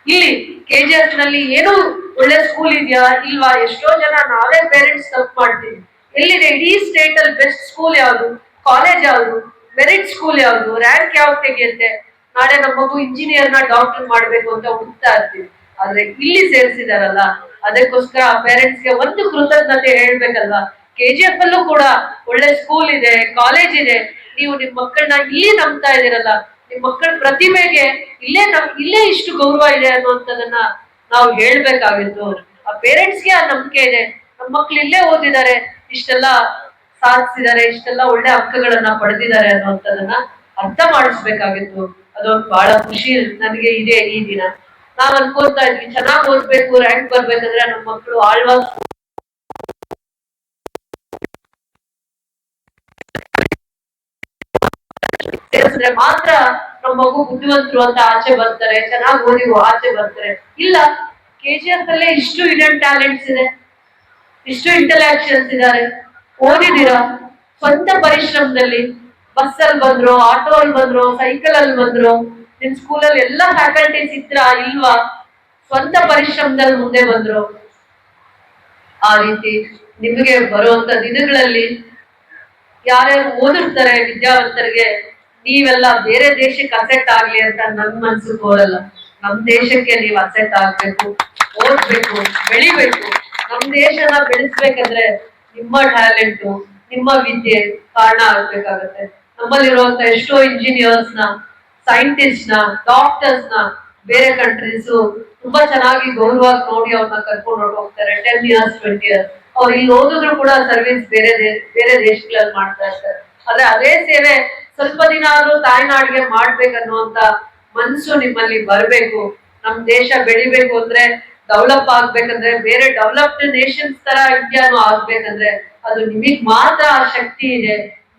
ಇಲ್ಲಿ KGF ನಲ್ಲಿ ಏನು ಒಳ್ಳೆ ಸ್ಕೂಲ್ ಇದೆಯಾ ಇಲ್ವಾ, ಎಷ್ಟೋ ಜನ ನಾವೇ ಪೇರೆಂಟ್ಸ್ ತಪ್ಪು ಮಾಡ್ತೀವಿ. ಎಲ್ಲಿದೆ ಇಡೀ ಸ್ಟೇಟ್ ಅಲ್ಲಿ ಬೆಸ್ಟ್ ಸ್ಕೂಲ್ ಯಾವ್ದು, ಕಾಲೇಜ್ ಯಾವ್ದು, ಮೆರಿಟ್ ಸ್ಕೂಲ್ ಯಾವ್ದು, ರ್ಯಾಂಕ್ ಯಾವ್ದು ತೆಗೆಯುತ್ತೆ, ನಾಳೆ ನಮ್ಮ ಮಗು ಇಂಜಿನಿಯರ್ನ ಡಾಕ್ಟರ್ ಮಾಡ್ಬೇಕು ಅಂತ ಹುಡುಕ್ತಾ ಇರ್ತೀವಿ. ಆದ್ರೆ ಇಲ್ಲಿ ಸೇರಿಸಿದಾರಲ್ಲ, ಅದಕ್ಕೋಸ್ಕರ ಪೇರೆಂಟ್ಸ್ಗೆ ಒಂದು ಕೃತಜ್ಞತೆ ಹೇಳ್ಬೇಕಲ್ವಾ. KGF ಅಲ್ಲೂ ಕೂಡ ಒಳ್ಳೆ ಸ್ಕೂಲ್ ಇದೆ, ಕಾಲೇಜ್ ಇದೆ. ನೀವು ನಿಮ್ ಮಕ್ಕಳನ್ನ ಇಲ್ಲಿ ನಂಬ್ತಾ ಇದೀರಲ್ಲ, ನಿಮ್ ಮಕ್ಕಳ ಪ್ರತಿಭೆಗೆ ಇಲ್ಲೇ ಇಷ್ಟು ಗೌರವ ಇದೆ ಅನ್ನುವಂಥದ್ದನ್ನ ನಾವು ಹೇಳ್ಬೇಕಾಗಿತ್ತು. ಆ ಪೇರೆಂಟ್ಸ್ಗೆ ಆ ನಂಬಿಕೆ ಇದೆ, ನಮ್ಮ ಮಕ್ಳು ಇಲ್ಲೇ ಓದಿದ್ದಾರೆ, ಇಷ್ಟೆಲ್ಲ ಸಾಧಿಸಿದ್ದಾರೆ, ಇಷ್ಟೆಲ್ಲ ಒಳ್ಳೆ ಅಂಕಗಳನ್ನ ಪಡೆದಿದ್ದಾರೆ ಅನ್ನುವಂಥದ್ದನ್ನ ಅರ್ಥ ಮಾಡಿಸ್ಬೇಕಾಗಿತ್ತು. ಅದೊಂದು ಬಹಳ ಖುಷಿ ನನಗೆ ಇದೆ ಈ ದಿನ. ನಾವ್ ಅನ್ಕೋತಾ ಇದ್ವಿ ಚೆನ್ನಾಗಿ ಓದ್ಬೇಕು, ರ್ಯಾಂಕ್ ಬರ್ಬೇಕಂದ್ರೆ ನಮ್ಮ ಮಕ್ಕಳು ಆಳ್ವಾಸ್ ಸೇರಿಸಿದ್ರೆ ಮಾತ್ರ ನಮ್ಮ ಮಗು ಬುದ್ಧಿವಂತರು ಅಂತ ಆಚೆ ಬರ್ತಾರೆ, ಚೆನ್ನಾಗಿ ಓದಿ ಆಚೆ ಬರ್ತಾರೆ. ಇಲ್ಲ, KGF ಅಲ್ಲೇ ಇಷ್ಟು ಹಿಡನ್ ಟ್ಯಾಲೆಂಟ್ಸ್ ಇದೆ, ಇಷ್ಟು ಇಂಟೆಲೆಕ್ಚುಯಲ್ಸ್ ಇದ್ದಾರೆ, ಓದಿದ್ದೀರಾ, ಸ್ವಂತ ಪರಿಶ್ರಮದಲ್ಲಿ ಬಸ್ಸಲ್ಲಿ ಬಂದ್ರು, ಆಟೋ ಅಲ್ಲಿ ಬಂದ್ರು, ಸೈಕಲ್ ಅಲ್ಲಿ ಬಂದ್ರು, ನಿಮ್ ಸ್ಕೂಲಲ್ಲಿ ಎಲ್ಲಾ ಫ್ಯಾಕಲ್ಟೀಸ್ ಇದ್ರ ಇಲ್ವಾ, ಸ್ವಂತ ಪರಿಶ್ರಮದಲ್ಲಿ ಮುಂದೆ ಬಂದ್ರು. ಆ ರೀತಿ ನಿಮಗೆ ಬರುವಂತ ದಿನಗಳಲ್ಲಿ ಯಾರ್ಯಾರು ಓದಿರ್ತಾರೆ ವಿದ್ಯಾವಂತರಿಗೆ, ನೀವೆಲ್ಲ ಬೇರೆ ದೇಶಕ್ಕೆ ಅಸೆಟ್ ಆಗ್ಲಿ ಅಂತ ನನ್ ಮನ್ಸು ಕೋರಲ್ಲ. ನಮ್ ದೇಶಕ್ಕೆ ನೀವು ಅಸೆಟ್ ಆಗ್ಬೇಕು, ಓದ್ಬೇಕು, ಬೆಳಿಬೇಕು. ನಮ್ ದೇಶನ ಬೆಳೆಸ್ಬೇಕಂದ್ರೆ ನಿಮ್ಮ ಟ್ಯಾಲೆಂಟು, ನಿಮ್ಮ ವಿದ್ಯೆ ಕಾರಣ ಆಗ್ಬೇಕಾಗತ್ತೆ. ನಮ್ಮಲ್ಲಿರುವಂತ ಎಷ್ಟೋ ಇಂಜಿನಿಯರ್ಸ್ ನ, ಸೈಂಟಿಸ್ಟ್ ನ, ಡಾಕ್ಟರ್ಸ್ ನ ಬೇರೆ ಕಂಟ್ರೀಸ್ ತುಂಬಾ ಚೆನ್ನಾಗಿ ಗೌರವವಾಗಿ ನೋಡಿ ಅವ್ರನ್ನ ಕರ್ಕೊಂಡು ಹೋಗ್ತಾರೆ. 10 years 20 years ಅವ್ರು ಇಲ್ಲಿ ಓದಿದ್ರು ಕೂಡ ಸರ್ವಿಸ್ ಬೇರೆ ದೇಶಗಳಲ್ಲಿ ಮಾಡ್ತಾ ಇರ್ತಾರೆ. ಆದ್ರೆ ಅದೇ ಸೇವೆ ಸ್ವಲ್ಪ ದಿನ ಆದ್ರೂ ತಾಯ್ನಾಡಿಗೆ ಮಾಡ್ಬೇಕನ್ನುವಂತ ಮನ್ಸು ನಿಮ್ಮಲ್ಲಿ ಬರ್ಬೇಕು. ನಮ್ ದೇಶ ಬೆಳಿಬೇಕು ಅಂದ್ರೆ, ಡೆವಲಪ್ ಆಗ್ಬೇಕಂದ್ರೆ, ಬೇರೆ ಡೆವಲಪ್ಡ್ ನೇಷನ್ಸ್ ತರ ಇಂಡಿಯಾನು ಆಗ್ಬೇಕಂದ್ರೆ ಅದು ನಿಮಗ್ ಮಾತ್ರ ಆ ಶಕ್ತಿ ಇದೆ.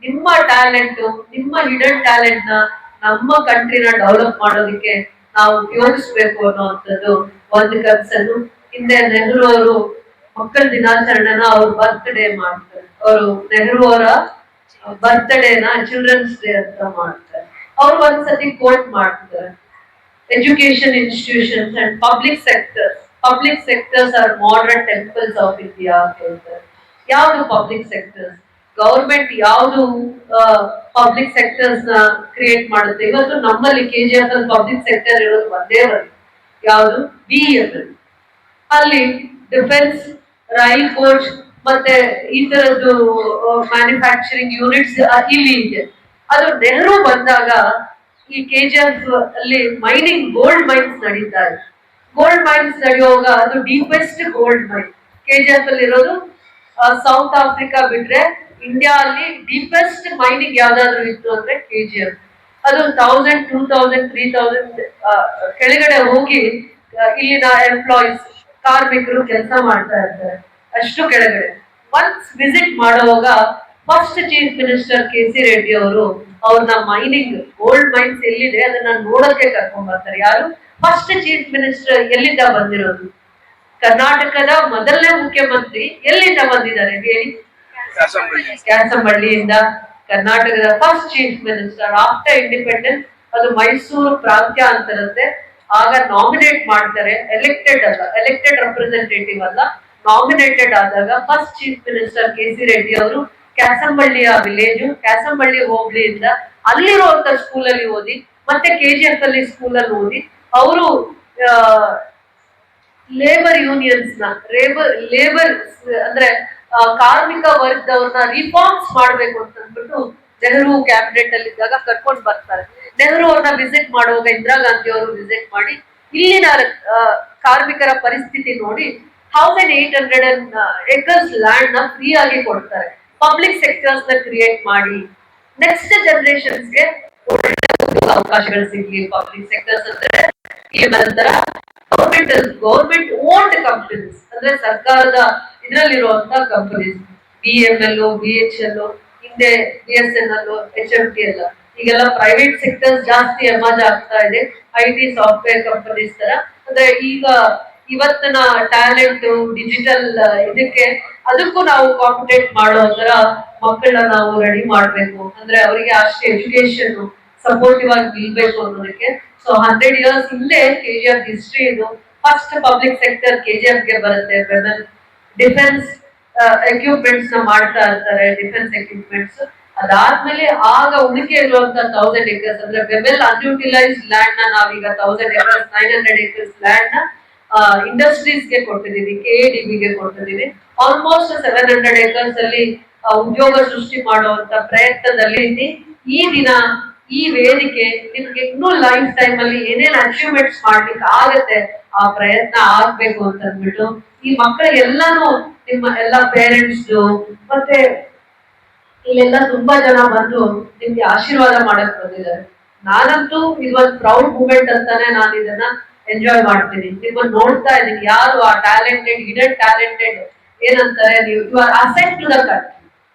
ನಿಮ್ಮ ಟ್ಯಾಲೆಂಟ್, ನಿಮ್ಮ ಹಿಡನ್ ಟ್ಯಾಲೆಂಟ್ ನ ನಮ್ಮ ಕಂಟ್ರಿನ ಡೆವಲಪ್ ಮಾಡೋದಕ್ಕೆ ನಾವು ಉಪಯೋಗಿಸ್ಬೇಕು ಅನ್ನುವಂಥದ್ದು ಒಂದು ಕನ್ಸನ್ನು. ಹಿಂದೆ ನೆಹರು ಅವರು ಮಕ್ಕಳ ದಿನಾಚರಣೆನ ಅವ್ರ ಬರ್ತ್ಡೇ ಮಾಡ್ತಾರೆ. ಅವರು ನೆಹರು ಅವರ ಬರ್ತ್ಡೇನ ಚಿಲ್ಡ್ರನ್ಸ್ ಡೇ ಅಂತ ಮಾಡ್ತಾರೆ. ಅವ್ರು ಒಂದ್ಸತಿ ಕೋಟ್ ಮಾಡ್ತಾರೆ, education institutions and public sectors are modern temples of India ಅಂತ ಹೇಳ್ತಾರೆ. ಯಾವುದು ಪಬ್ಲಿಕ್ ಸೆಕ್ಟರ್ಸ್? ಗವರ್ಮೆಂಟ್ ಯಾವುದು ಪಬ್ಲಿಕ್ ಸೆಕ್ಟರ್ಸ್ ನ ಕ್ರಿಯೇಟ್ ಮಾಡುತ್ತೆ? ಇವತ್ತು ನಮ್ಮಲ್ಲಿ KGF ಅಲ್ಲಿ ಪಬ್ಲಿಕ್ ಸೆಕ್ಟರ್ ಇರೋದು ಒಂದೇ ಒಂದು, ಯಾವುದು? BEML. ಅಲ್ಲಿ ಡಿಫೆನ್ಸ್, ರೈಲ್ ಕೋಚ್ ಮತ್ತೆ ಈ ತರದ್ದು ಮ್ಯಾನುಫ್ಯಾಕ್ಚರಿಂಗ್ ಯೂನಿಟ್ಸ್ ಇಲ್ಲಿ ಇದೆ. ಅದು ನೆಹರು ಬಂದಾಗ ಈ KGF ಅಲ್ಲಿ ಮೈನಿಂಗ್, ಗೋಲ್ಡ್ ಮೈನ್ಸ್ ನಡೀತಾ ಇದೆ. ಗೋಲ್ಡ್ ಮೈನ್ಸ್ ನಡೆಯುವಾಗ ಅದು ಡೀಪೆಸ್ಟ್ ಗೋಲ್ಡ್ ಮೈನ್ KGF ಅಲ್ಲಿ ಇರೋದು. ಸೌತ್ ಆಫ್ರಿಕಾ ಬಿಟ್ರೆ ಇಂಡಿಯಾ ಅಲ್ಲಿ ಡೀಪೆಸ್ಟ್ ಮೈನಿಂಗ್ ಯಾವ್ದಾದ್ರು ಇತ್ತು ಅಂದ್ರೆ KGF. ಅದು 1000, 2000, 3000 ಕೆಳಗಡೆ ಹೋಗಿ ಇಲ್ಲಿನ ಎಂಪ್ಲಾಯೀಸ್, ಕಾರ್ಮಿಕರು ಕೆಲಸ ಮಾಡ್ತಾ ಇರ್ತಾರೆ, ಅಷ್ಟು ಕೆಳಗಡೆ. ಒನ್ಸ್ ವಿಸಿಟ್ ಮಾಡುವಾಗ first chief minister KC Reddy ಅವರು ಅವ್ರನ್ನ ಮೈನಿಂಗ್, ಗೋಲ್ಡ್ ಮೈನ್ಸ್ ಎಲ್ಲಿದೆ ಅದನ್ನ ನೋಡಕ್ಕೆ ಕರ್ಕೊಂಡ್ ಬರ್ತಾರೆ. ಯಾರು? ಫಸ್ಟ್ ಚೀಫ್ ಮಿನಿಸ್ಟರ್ ಎಲ್ಲಿಂದ ಬಂದಿರೋದು? ಕರ್ನಾಟಕದ ಮೊದಲನೇ ಮುಖ್ಯಮಂತ್ರಿ ಎಲ್ಲಿಂದ ಬಂದಿದ್ದಾರೆ ಹೇಳಿ? ಕ್ಯಾಸಂಬಳ್ಳಿಯಿಂದ. ಕರ್ನಾಟಕದ first chief minister after independence. ಅದು ಮೈಸೂರು ಪ್ರಾಂತ್ಯ ಅಂತಿರುತ್ತೆ. ಆಗ ನಾಮಿನೇಟ್ ಮಾಡ್ತಾರೆ, ಎಲೆಕ್ಟೆಡ್ ಅಲ್ಲ, ಎಲೆಕ್ಟೆಡ್ ರೆಪ್ರೆಸೆಂಟೇಟಿವ್ ಅಲ್ಲ, ನಾಮಿನೇಟೆಡ್ ಆದಾಗ first chief minister KC Reddy ಅವರು ಕ್ಯಾಸಂಬಳ್ಳಿಯ ವಿಲೇಜ್, ಕ್ಯಾಸಂಬಳ್ಳಿ ಹೋಬಳಿಯಿಂದ ಅಲ್ಲಿರುವಂತ ಸ್ಕೂಲಲ್ಲಿ ಓದಿ, ಮತ್ತೆ KGF ಅಲ್ಲಿ ಸ್ಕೂಲಲ್ಲಿ ಓದಿ ಅವರು ಲೇಬರ್ ಯೂನಿಯನ್ಸ್ ನ, ಲೇಬರ್ ಅಂದ್ರೆ ಕಾರ್ಮಿಕ ವರ್ಗದವ್ರನ್ನ ರಿಫಾರ್ಮ್ಸ್ ಮಾಡ್ಬೇಕು ಅಂತ ಅಂದ್ಬಿಟ್ಟು ನೆಹರು ಕ್ಯಾಬಿನೆಟ್ ಅಲ್ಲಿ ಇದ್ದಾಗ ಕರ್ಕೊಂಡು ಬರ್ತಾರೆ. ನೆಹರು ಅವ್ರನ್ನ ವಿಸಿಟ್ ಮಾಡುವಾಗ ಇಂದಿರಾ ಗಾಂಧಿ ಅವರು ವಿಸಿಟ್ ಮಾಡಿ ಇಲ್ಲಿನ ಕಾರ್ಮಿಕರ ಪರಿಸ್ಥಿತಿ ನೋಡಿ 1800 acres ಲ್ಯಾಂಡ್ ನ ಫ್ರೀ ಆಗಿ ಕೊಡ್ತಾರೆ. ಪಬ್ಲಿಕ್ ಸೆಕ್ಟರ್ಸ್ ನ ಕ್ರಿಯೇಟ್ ಮಾಡಿ ನೆಕ್ಸ್ಟ್ ಜನರೇಷನ್ಸ್ಗೆ ಅವಕಾಶಗಳು ಸಿಗ್ಲಿ. ಪಬ್ಲಿಕ್ ಸೆಕ್ಟರ್ಸ್ ಅಂದ್ರೆ ಈ ನಂತರ ಗೌರ್ಮೆಂಟ್ ಓನ್ಡ್ ಕಂಪನೀಸ್ ಅಂದ್ರೆ ಸರ್ಕಾರದ ಇದರಲ್ಲಿರುವಂತ ಕಂಪನೀಸ್, BML, BHL, ಹಿಂದೆ BSNL, HMTL, ಈಗೆಲ್ಲ ಪ್ರೈವೇಟ್ ಸೆಕ್ಟರ್ಸ್ ಜಾಸ್ತಿ ಎಮರ್ಜ್ ಆಗ್ತಾ ಇದೆ. IT ಸಾಫ್ಟ್ವೇರ್ ಕಂಪನೀಸ್ ತರ. ಅಂದ್ರೆ ಈಗ ಇವತ್ತಿನ ಟ್ಯಾಲೆಂಟ್ ಡಿಜಿಟಲ್ ಇದಕ್ಕೆ ಅದಕ್ಕೂ ನಾವು ಕಾಂಪಿಟೇಟ್ ಮಾಡೋ ತರ ಮಕ್ಕಳನ್ನ ನಾವು ರೆಡಿ ಮಾಡ್ಬೇಕು. ಅಂದ್ರೆ ಅವರಿಗೆ ಅಷ್ಟೇ ಎಜುಕೇಶನ್ ಸಪೋರ್ಟಿವ್ ಆಗಿ ನಿಲ್ಬೇಕು ಅನ್ನೋದಕ್ಕೆ. ಸೊ 100 years ಹಿಂದೆ KGF ಹಿಸ್ಟ್ರಿ ಇದು. ಫಸ್ಟ್ ಪಬ್ಲಿಕ್ ಸೆಕ್ಟರ್ KGF ಗೆ ಬರುತ್ತೆ. ಡಿಫೆನ್ಸ್ ಎಕ್ವಿಪ್ಮೆಂಟ್ಸ್ ನ ಮಾಡ್ತಾ ಇರ್ತಾರೆ, ಡಿಫೆನ್ಸ್ ಎಕ್ವಿಪ್ಮೆಂಟ್ಸ್. ಅದಾದ್ಮೇಲೆ ಆಗ ಉಳಿಕೆ ಇರುವಂತ 1000 acres ಅಂದ್ರೆ ಬೆಮೆಲ್ ಅನ್ಯೂಟಿಲೈಸ್ಡ್ ಲ್ಯಾಂಡ್ ನ ನಾವೀಗ 1000 acres 900 acres ಲ್ಯಾಂಡ್ ನ ಇಂಡಸ್ಟ್ರೀಸ್ ಗೆ ಕೊಟ್ಟಿದೀವಿ, KADB ಗೆ ಕೊಟ್ಟಿದೀವಿ. ಆಲ್ಮೋಸ್ಟ್ 700 acres ಅಲ್ಲಿ ಉದ್ಯೋಗ ಸೃಷ್ಟಿ ಮಾಡುವಂತ ಪ್ರಯತ್ನದಲ್ಲಿ ಈ ದಿನ ಈ ವೇದಿಕೆ ನಿಮ್ಗೆ ಇನ್ನೂ ಲೈಫ್ ಟೈಮ್ ಅಲ್ಲಿ ಏನೇನ್ ಅಚೀವ್ಮೆಂಟ್ಸ್ ಮಾಡ್ಲಿಕ್ಕೆ ಆಗತ್ತೆ ಆ ಪ್ರಯತ್ನ ಆಗ್ಬೇಕು ಅಂತ ಅಂದ್ಬಿಟ್ಟು ಈ ಮಕ್ಕಳಿಗೆಲ್ಲಾನು ನಿಮ್ಮ ಎಲ್ಲ ಪೇರೆಂಟ್ಸ್ ಮತ್ತೆ ಇಲ್ಲೆಲ್ಲ ತುಂಬಾ ಜನ ಬಂದು ನಿಮ್ಗೆ ಆಶೀರ್ವಾದ ಮಾಡಕ್ ಬಂದಿದ್ದಾರೆ. ನಾನಂತೂ ಇದೊಂದು ಪ್ರೌಡ್ ಮೂಮೆಂಟ್ ಅಂತಾನೆ ನಾನು ಇದನ್ನ ಎಂಜಾಯ್ ಮಾಡ್ತೀನಿ. ನಿಮ್ಮನ್ನ ನೋಡ್ತಾ ಇದ್ದೀನಿ, ಯಾರು ಆ ಟ್ಯಾಲೆಂಟೆಡ್, ಹಿಡನ್ ಟ್ಯಾಲೆಂಟೆಡ್ ಏನಂತಾರೆ, ನೀವು you are asset to the country.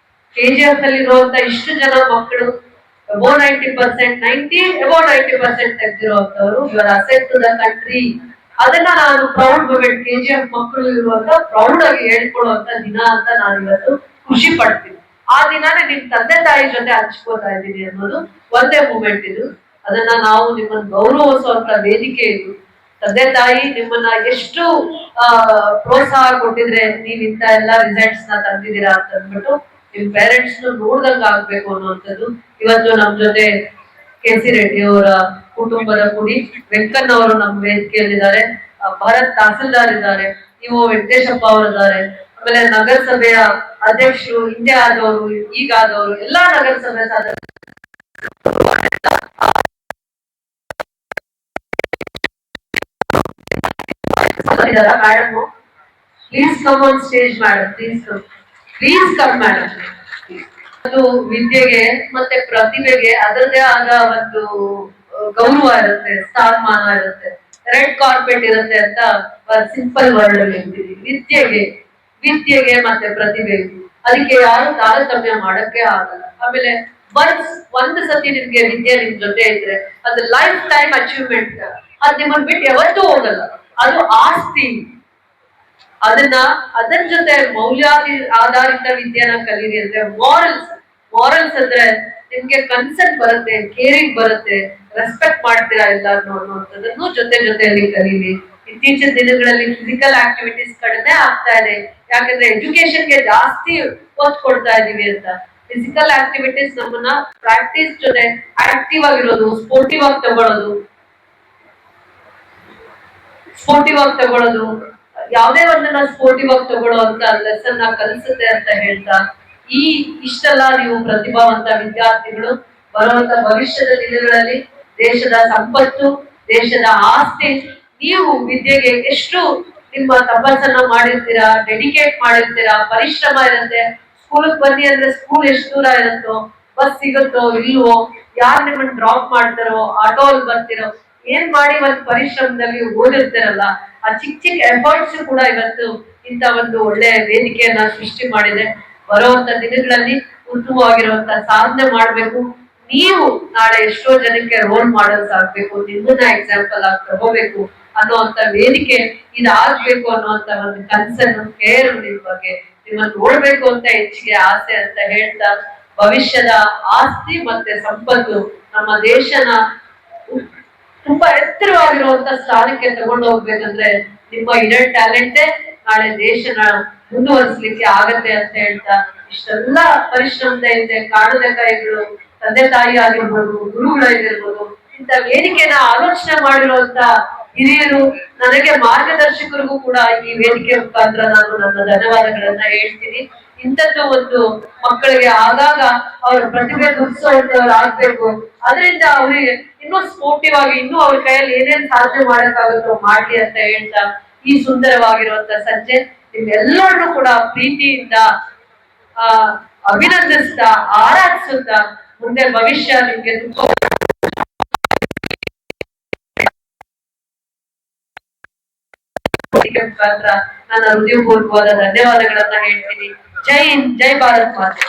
KGF ಅಲ್ಲಿ ಇರುವಂತ ಇಷ್ಟು ಜನ ಮಕ್ಕಳು above 90% ತೆಗೆದಿರುವಂತವ್ರು you are asset to the country. ಅದನ್ನ ನಾನು ಪ್ರೌಡ್ ಮೂಮೆಂಟ್, KGF ಮಕ್ಕಳು ಇರುವಂತ ಪ್ರೌಡ್ ಆಗಿ ಹೇಳ್ಕೊಡುವಂತ ದಿನ ಅಂತ ನಾನು ಇವತ್ತು ಖುಷಿ ಪಡ್ತೀನಿ. ಆ ದಿನಾನೇ ನಿಮ್ ತಂದೆ ತಾಯಿ ಜೊತೆ ಹಂಚ್ಕೋತಾ ಇದ್ದೀನಿ ಅನ್ನೋದು ಒಂದೇ ಮೂಮೆಂಟ್ ಇದು. ಅದನ್ನ ನಾವು ನಿಮ್ಮನ್ನ ಗೌರವಿಸುವಂತ ವೇದಿಕೆ ಇದು. ತಂದೆ ತಾಯಿ ನಿಮ್ಮನ್ನ ಎಷ್ಟು ಪ್ರೋತ್ಸಾಹ ಕೊಟ್ಟಿದ್ರೆ ನೀವ್ ಇಂತ ಎಲ್ಲ ರಿಸಲ್ಟ್ಸ್ ನ ತಂದಿದ್ದೀರಾ ಅಂತ ಅಂದ್ಬಿಟ್ಟು ನಿಮ್ ಪೇರೆಂಟ್ಸ್ ನೋಡ್ದಂಗ ಆಗ್ಬೇಕು ಅನ್ನುವಂಥದ್ದು. ಇವತ್ತು ನಮ್ ಜೊತೆ KC ರೆಡ್ಡಿ ಅವರ ಕುಟುಂಬದ ಕುಡಿ ವೆಂಕಣ್ಣ ಅವರು ನಮ್ಮ ವೇದಿಕೆಯಲ್ಲಿದ್ದಾರೆ, ಭರತ್ ತಹಸೀಲ್ದಾರ್ ಇದ್ದಾರೆ, ಇಒ ವೆಂಕಟೇಶಪ್ಪ ಅವರಿದ್ದಾರೆ, ಆಮೇಲೆ ನಗರಸಭೆಯ ಅಧ್ಯಕ್ಷರು, ಹಿಂದೆ ಆದವರು, ಈಗ ಆದವರು, ಎಲ್ಲಾ ನಗರಸಭೆ ಸದಸ್ಯರು madam, please come on stage madam, please come madam. ಅದು ವಿದ್ಯೆಗೆ ಮತ್ತೆ ಪ್ರತಿಭೆಗೆ ಅದರದೇ ಆದ ಒಂದು ಗೌರವ ಇರುತ್ತೆ, ಸ್ಥಾನಮಾನ ಇರುತ್ತೆ, ರೆಡ್ ಕಾರ್ಪೆಟ್ ಇರುತ್ತೆ ಅಂತ ಸಿಂಪಲ್ ವರ್ಡ್ ಅಲ್ಲಿ ಹೇಳ್ತೀವಿ. ವಿದ್ಯೆಗೆ ಮತ್ತೆ ಪ್ರತಿಭೆಗೆ ಅದಕ್ಕೆ ಯಾರು ತಾರತಮ್ಯ ಮಾಡಕ್ಕೆ ಆಗಲ್ಲ. ಆಮೇಲೆ ಒಂದ್ ಸತಿ ನಿಮ್ಗೆ ವಿದ್ಯೆ ನಿಮ್ ಜೊತೆ ಇದ್ರೆ ಅದು ಲೈಫ್ ಟೈಮ್ ಅಚೀವ್ಮೆಂಟ್. ಅದ್ ನಿಮ್ಮನ್ನ ಬಿಟ್ಟು ಯಾವತ್ತೂ ಹೋಗಲ್ಲ. ಅದು ಆಸ್ತಿ. ಅದರ ಜೊತೆ ಆಧಾರಿತ ವಿದ್ಯೆನ ಕಲೀರಿ. ಅಂದ್ರೆ ಮಾರಲ್ಸ್ ಅಂದ್ರೆ ನಿಮ್ಗೆ ಕನ್ಸರ್ನ್ ಬರುತ್ತೆ, ಕೇರಿಂಗ್ ಬರುತ್ತೆ, ರೆಸ್ಪೆಕ್ಟ್ ಮಾಡ್ತೀರಾ ಎಲ್ಲಾರು ಅನ್ನುವಂಥದ್ದನ್ನು ಜೊತೆಯಲ್ಲಿ ಕಲೀರಿ. ಇತ್ತೀಚಿನ ದಿನಗಳಲ್ಲಿ ಫಿಸಿಕಲ್ ಆಕ್ಟಿವಿಟೀಸ್ ಕಡಿಮೆ ಆಗ್ತಾ ಇದೆ, ಯಾಕಂದ್ರೆ ಎಜುಕೇಶನ್ಗೆ ಜಾಸ್ತಿ ಒತ್ತು ಕೊಡ್ತಾ ಇದೀವಿ ಅಂತ. ಫಿಸಿಕಲ್ ಆಕ್ಟಿವಿಟೀಸ್ ನಮ್ಮನ್ನ ಪ್ರಾಕ್ಟೀಸ್ ಜೊತೆ ಆಕ್ಟಿವ್ ಆಗಿರೋದು, ಸ್ಪೋರ್ಟಿವ್ ಆಗಿ ತಗೊಳ್ಳೋದು, ಯಾವುದೇ ಒಂದನ್ನ ಸ್ಪೋರ್ಟಿವ್ ಆಗಿ ತಗೊಳ್ಳೋ ಅಂತ ಲೆಸನ್ ಕಲಿಸುತ್ತೆ ಅಂತ ಹೇಳ್ತಾ, ಇಷ್ಟೆಲ್ಲ ನೀವು ಪ್ರತಿಭಾವಂತ ವಿದ್ಯಾರ್ಥಿಗಳು ಬರುವಂತ ಭವಿಷ್ಯದ ದಿನಗಳಲ್ಲಿ ದೇಶದ ಸಂಪತ್ತು, ದೇಶದ ಆಸ್ತಿ. ನೀವು ವಿದ್ಯೆಗೆ ಎಷ್ಟು ನಿಮ್ಮ ತಪಸ್ಸನ್ನ ಮಾಡಿರ್ತೀರಾ, ಡೆಡಿಕೇಟ್ ಮಾಡಿರ್ತೀರಾ, ಪರಿಶ್ರಮ ಇರುತ್ತೆ. ಸ್ಕೂಲ್ಗೆ ಬನ್ನಿ ಅಂದ್ರೆ ಸ್ಕೂಲ್ ಎಷ್ಟು ದೂರ ಇರುತ್ತೋ, ಬಸ್ ಸಿಗುತ್ತೋ ಇಲ್ವೋ, ಯಾರು ನಿಮ್ಮನ್ನ ಡ್ರಾಪ್ ಮಾಡ್ತಾರೋ, ಆಟೋ ಅಲ್ಲಿ ಬರ್ತಿರೋ, ಏನ್ ಮಾಡಿ ಒಂದು ಪರಿಶ್ರಮದಲ್ಲಿ ಓದಿರ್ತೀರಲ್ಲ, ಆ ಚಿಕ್ಕ ಎಫರ್ಟ್ಸ್ ಕೂಡ ಇವತ್ತು ಇಂತ ಒಂದು ಒಳ್ಳೆ ವೇದಿಕೆಯನ್ನ ಸೃಷ್ಟಿ ಮಾಡಿದೆ. ಬರುವಂತ ದಿನಗಳಲ್ಲಿ ಉತ್ತಮವಾಗಿರುವಂತ ಸಾಧನೆ ಮಾಡ್ಬೇಕು. ನೀವು ನಾಳೆ ಎಷ್ಟೋ ಜನಕ್ಕೆ ರೋಲ್ ಮಾಡಲ್ಸ್ ಆಗ್ಬೇಕು, ನಿಮ್ಮನ್ನ ಎಕ್ಸಾಂಪಲ್ ಆಗಿ ತಗೋಬೇಕು ಅನ್ನುವಂತ ವೇದಿಕೆ ಇದಾಗ್ಬೇಕು ಅನ್ನುವಂತ ಒಂದು ಕನ್ಸನ್ನು, ಕೇರ್ ನಿಮ್ ಬಗ್ಗೆ, ನಿಮ್ಮನ್ನು ನೋಡ್ಬೇಕು ಅಂತ ಹೆಚ್ಚಿಗೆ ಆಸೆ ಅಂತ ಹೇಳ್ತಾ, ಭವಿಷ್ಯದ ಆಸ್ತಿ ಮತ್ತೆ ಸಂಪತ್ತು ನಮ್ಮ ದೇಶನ ತುಂಬಾ ಎತ್ತರವಾಗಿರುವಂತ ಸ್ಥಾನಕ್ಕೆ ತಗೊಂಡು ಹೋಗ್ಬೇಕಂದ್ರೆ ನಿಮ್ಮ ಇಡರ್ ಟ್ಯಾಲೆಂಟೇ ನಾಳೆ ದೇಶನ ಮುಂದುವರಿಸಲಿಕ್ಕೆ ಆಗತ್ತೆ ಅಂತ ಹೇಳ್ತಾ, ಇಷ್ಟೆಲ್ಲ ಪರಿಶ್ರಮದ ಹಿಂದೆ ಕಾಣದ ಕೈಗಳು, ತಂದೆ ತಾಯಿ ಆಗಿರ್ಬೋದು, ಗುರುಗಳಾಗಿರ್ಬೋದು, ಇಂಥ ವೇದಿಕೆನ ಆಲೋಚನೆ ಮಾಡಿರುವಂತ ಹಿರಿಯರು, ನನಗೆ ಮಾರ್ಗದರ್ಶಕರಿಗೂ ಕೂಡ ಈ ವೇದಿಕೆ ಮುಖಾಂತರ ನಾನು ನನ್ನ ಧನ್ಯವಾದಗಳನ್ನ ಹೇಳ್ತೀನಿ. ಇಂಥದ್ದು ಒಂದು ಮಕ್ಕಳಿಗೆ ಆಗಾಗ ಅವ್ರ ಪ್ರತಿಭೆ ಗುರುತಿಸುವಂತವ್ರು ಆಗ್ಬೇಕು. ಅದರಿಂದ ಅವ್ರಿಗೆ ಇನ್ನೂ ಸ್ಪೋರ್ಟಿವ್ ಆಗಿ ಇನ್ನೂ ಅವ್ರ ಕೈಯಲ್ಲಿ ಏನೇನ್ ಸಾಧನೆ ಮಾಡಕ್ಕಾಗುತ್ತೋ ಮಾಡ್ಲಿ ಅಂತ ಹೇಳ್ತಾ, ಈ ಸುಂದರವಾಗಿರುವಂತ ಸಂಜೆ ನಿಮ್ಮೆಲ್ಲರನ್ನೂ ಕೂಡ ಪ್ರೀತಿಯಿಂದ ಅಭಿನಂದಿಸ್ತಾ, ಆರಾಧಿಸುತ್ತಾ, ಮುಂದೆ ಭವಿಷ್ಯ ನಿಮ್ಗೆ ತುಂಬ ಮುಖಾಂತರ ನನ್ನ ಹೃದಯಪೂರ್ವಕವಾದ ಧನ್ಯವಾದಗಳನ್ನ ಹೇಳ್ತೀನಿ. ಜೈ ಹಿಂದ್, ಜೈ ಭಾರತ್ ಮಾತೆ.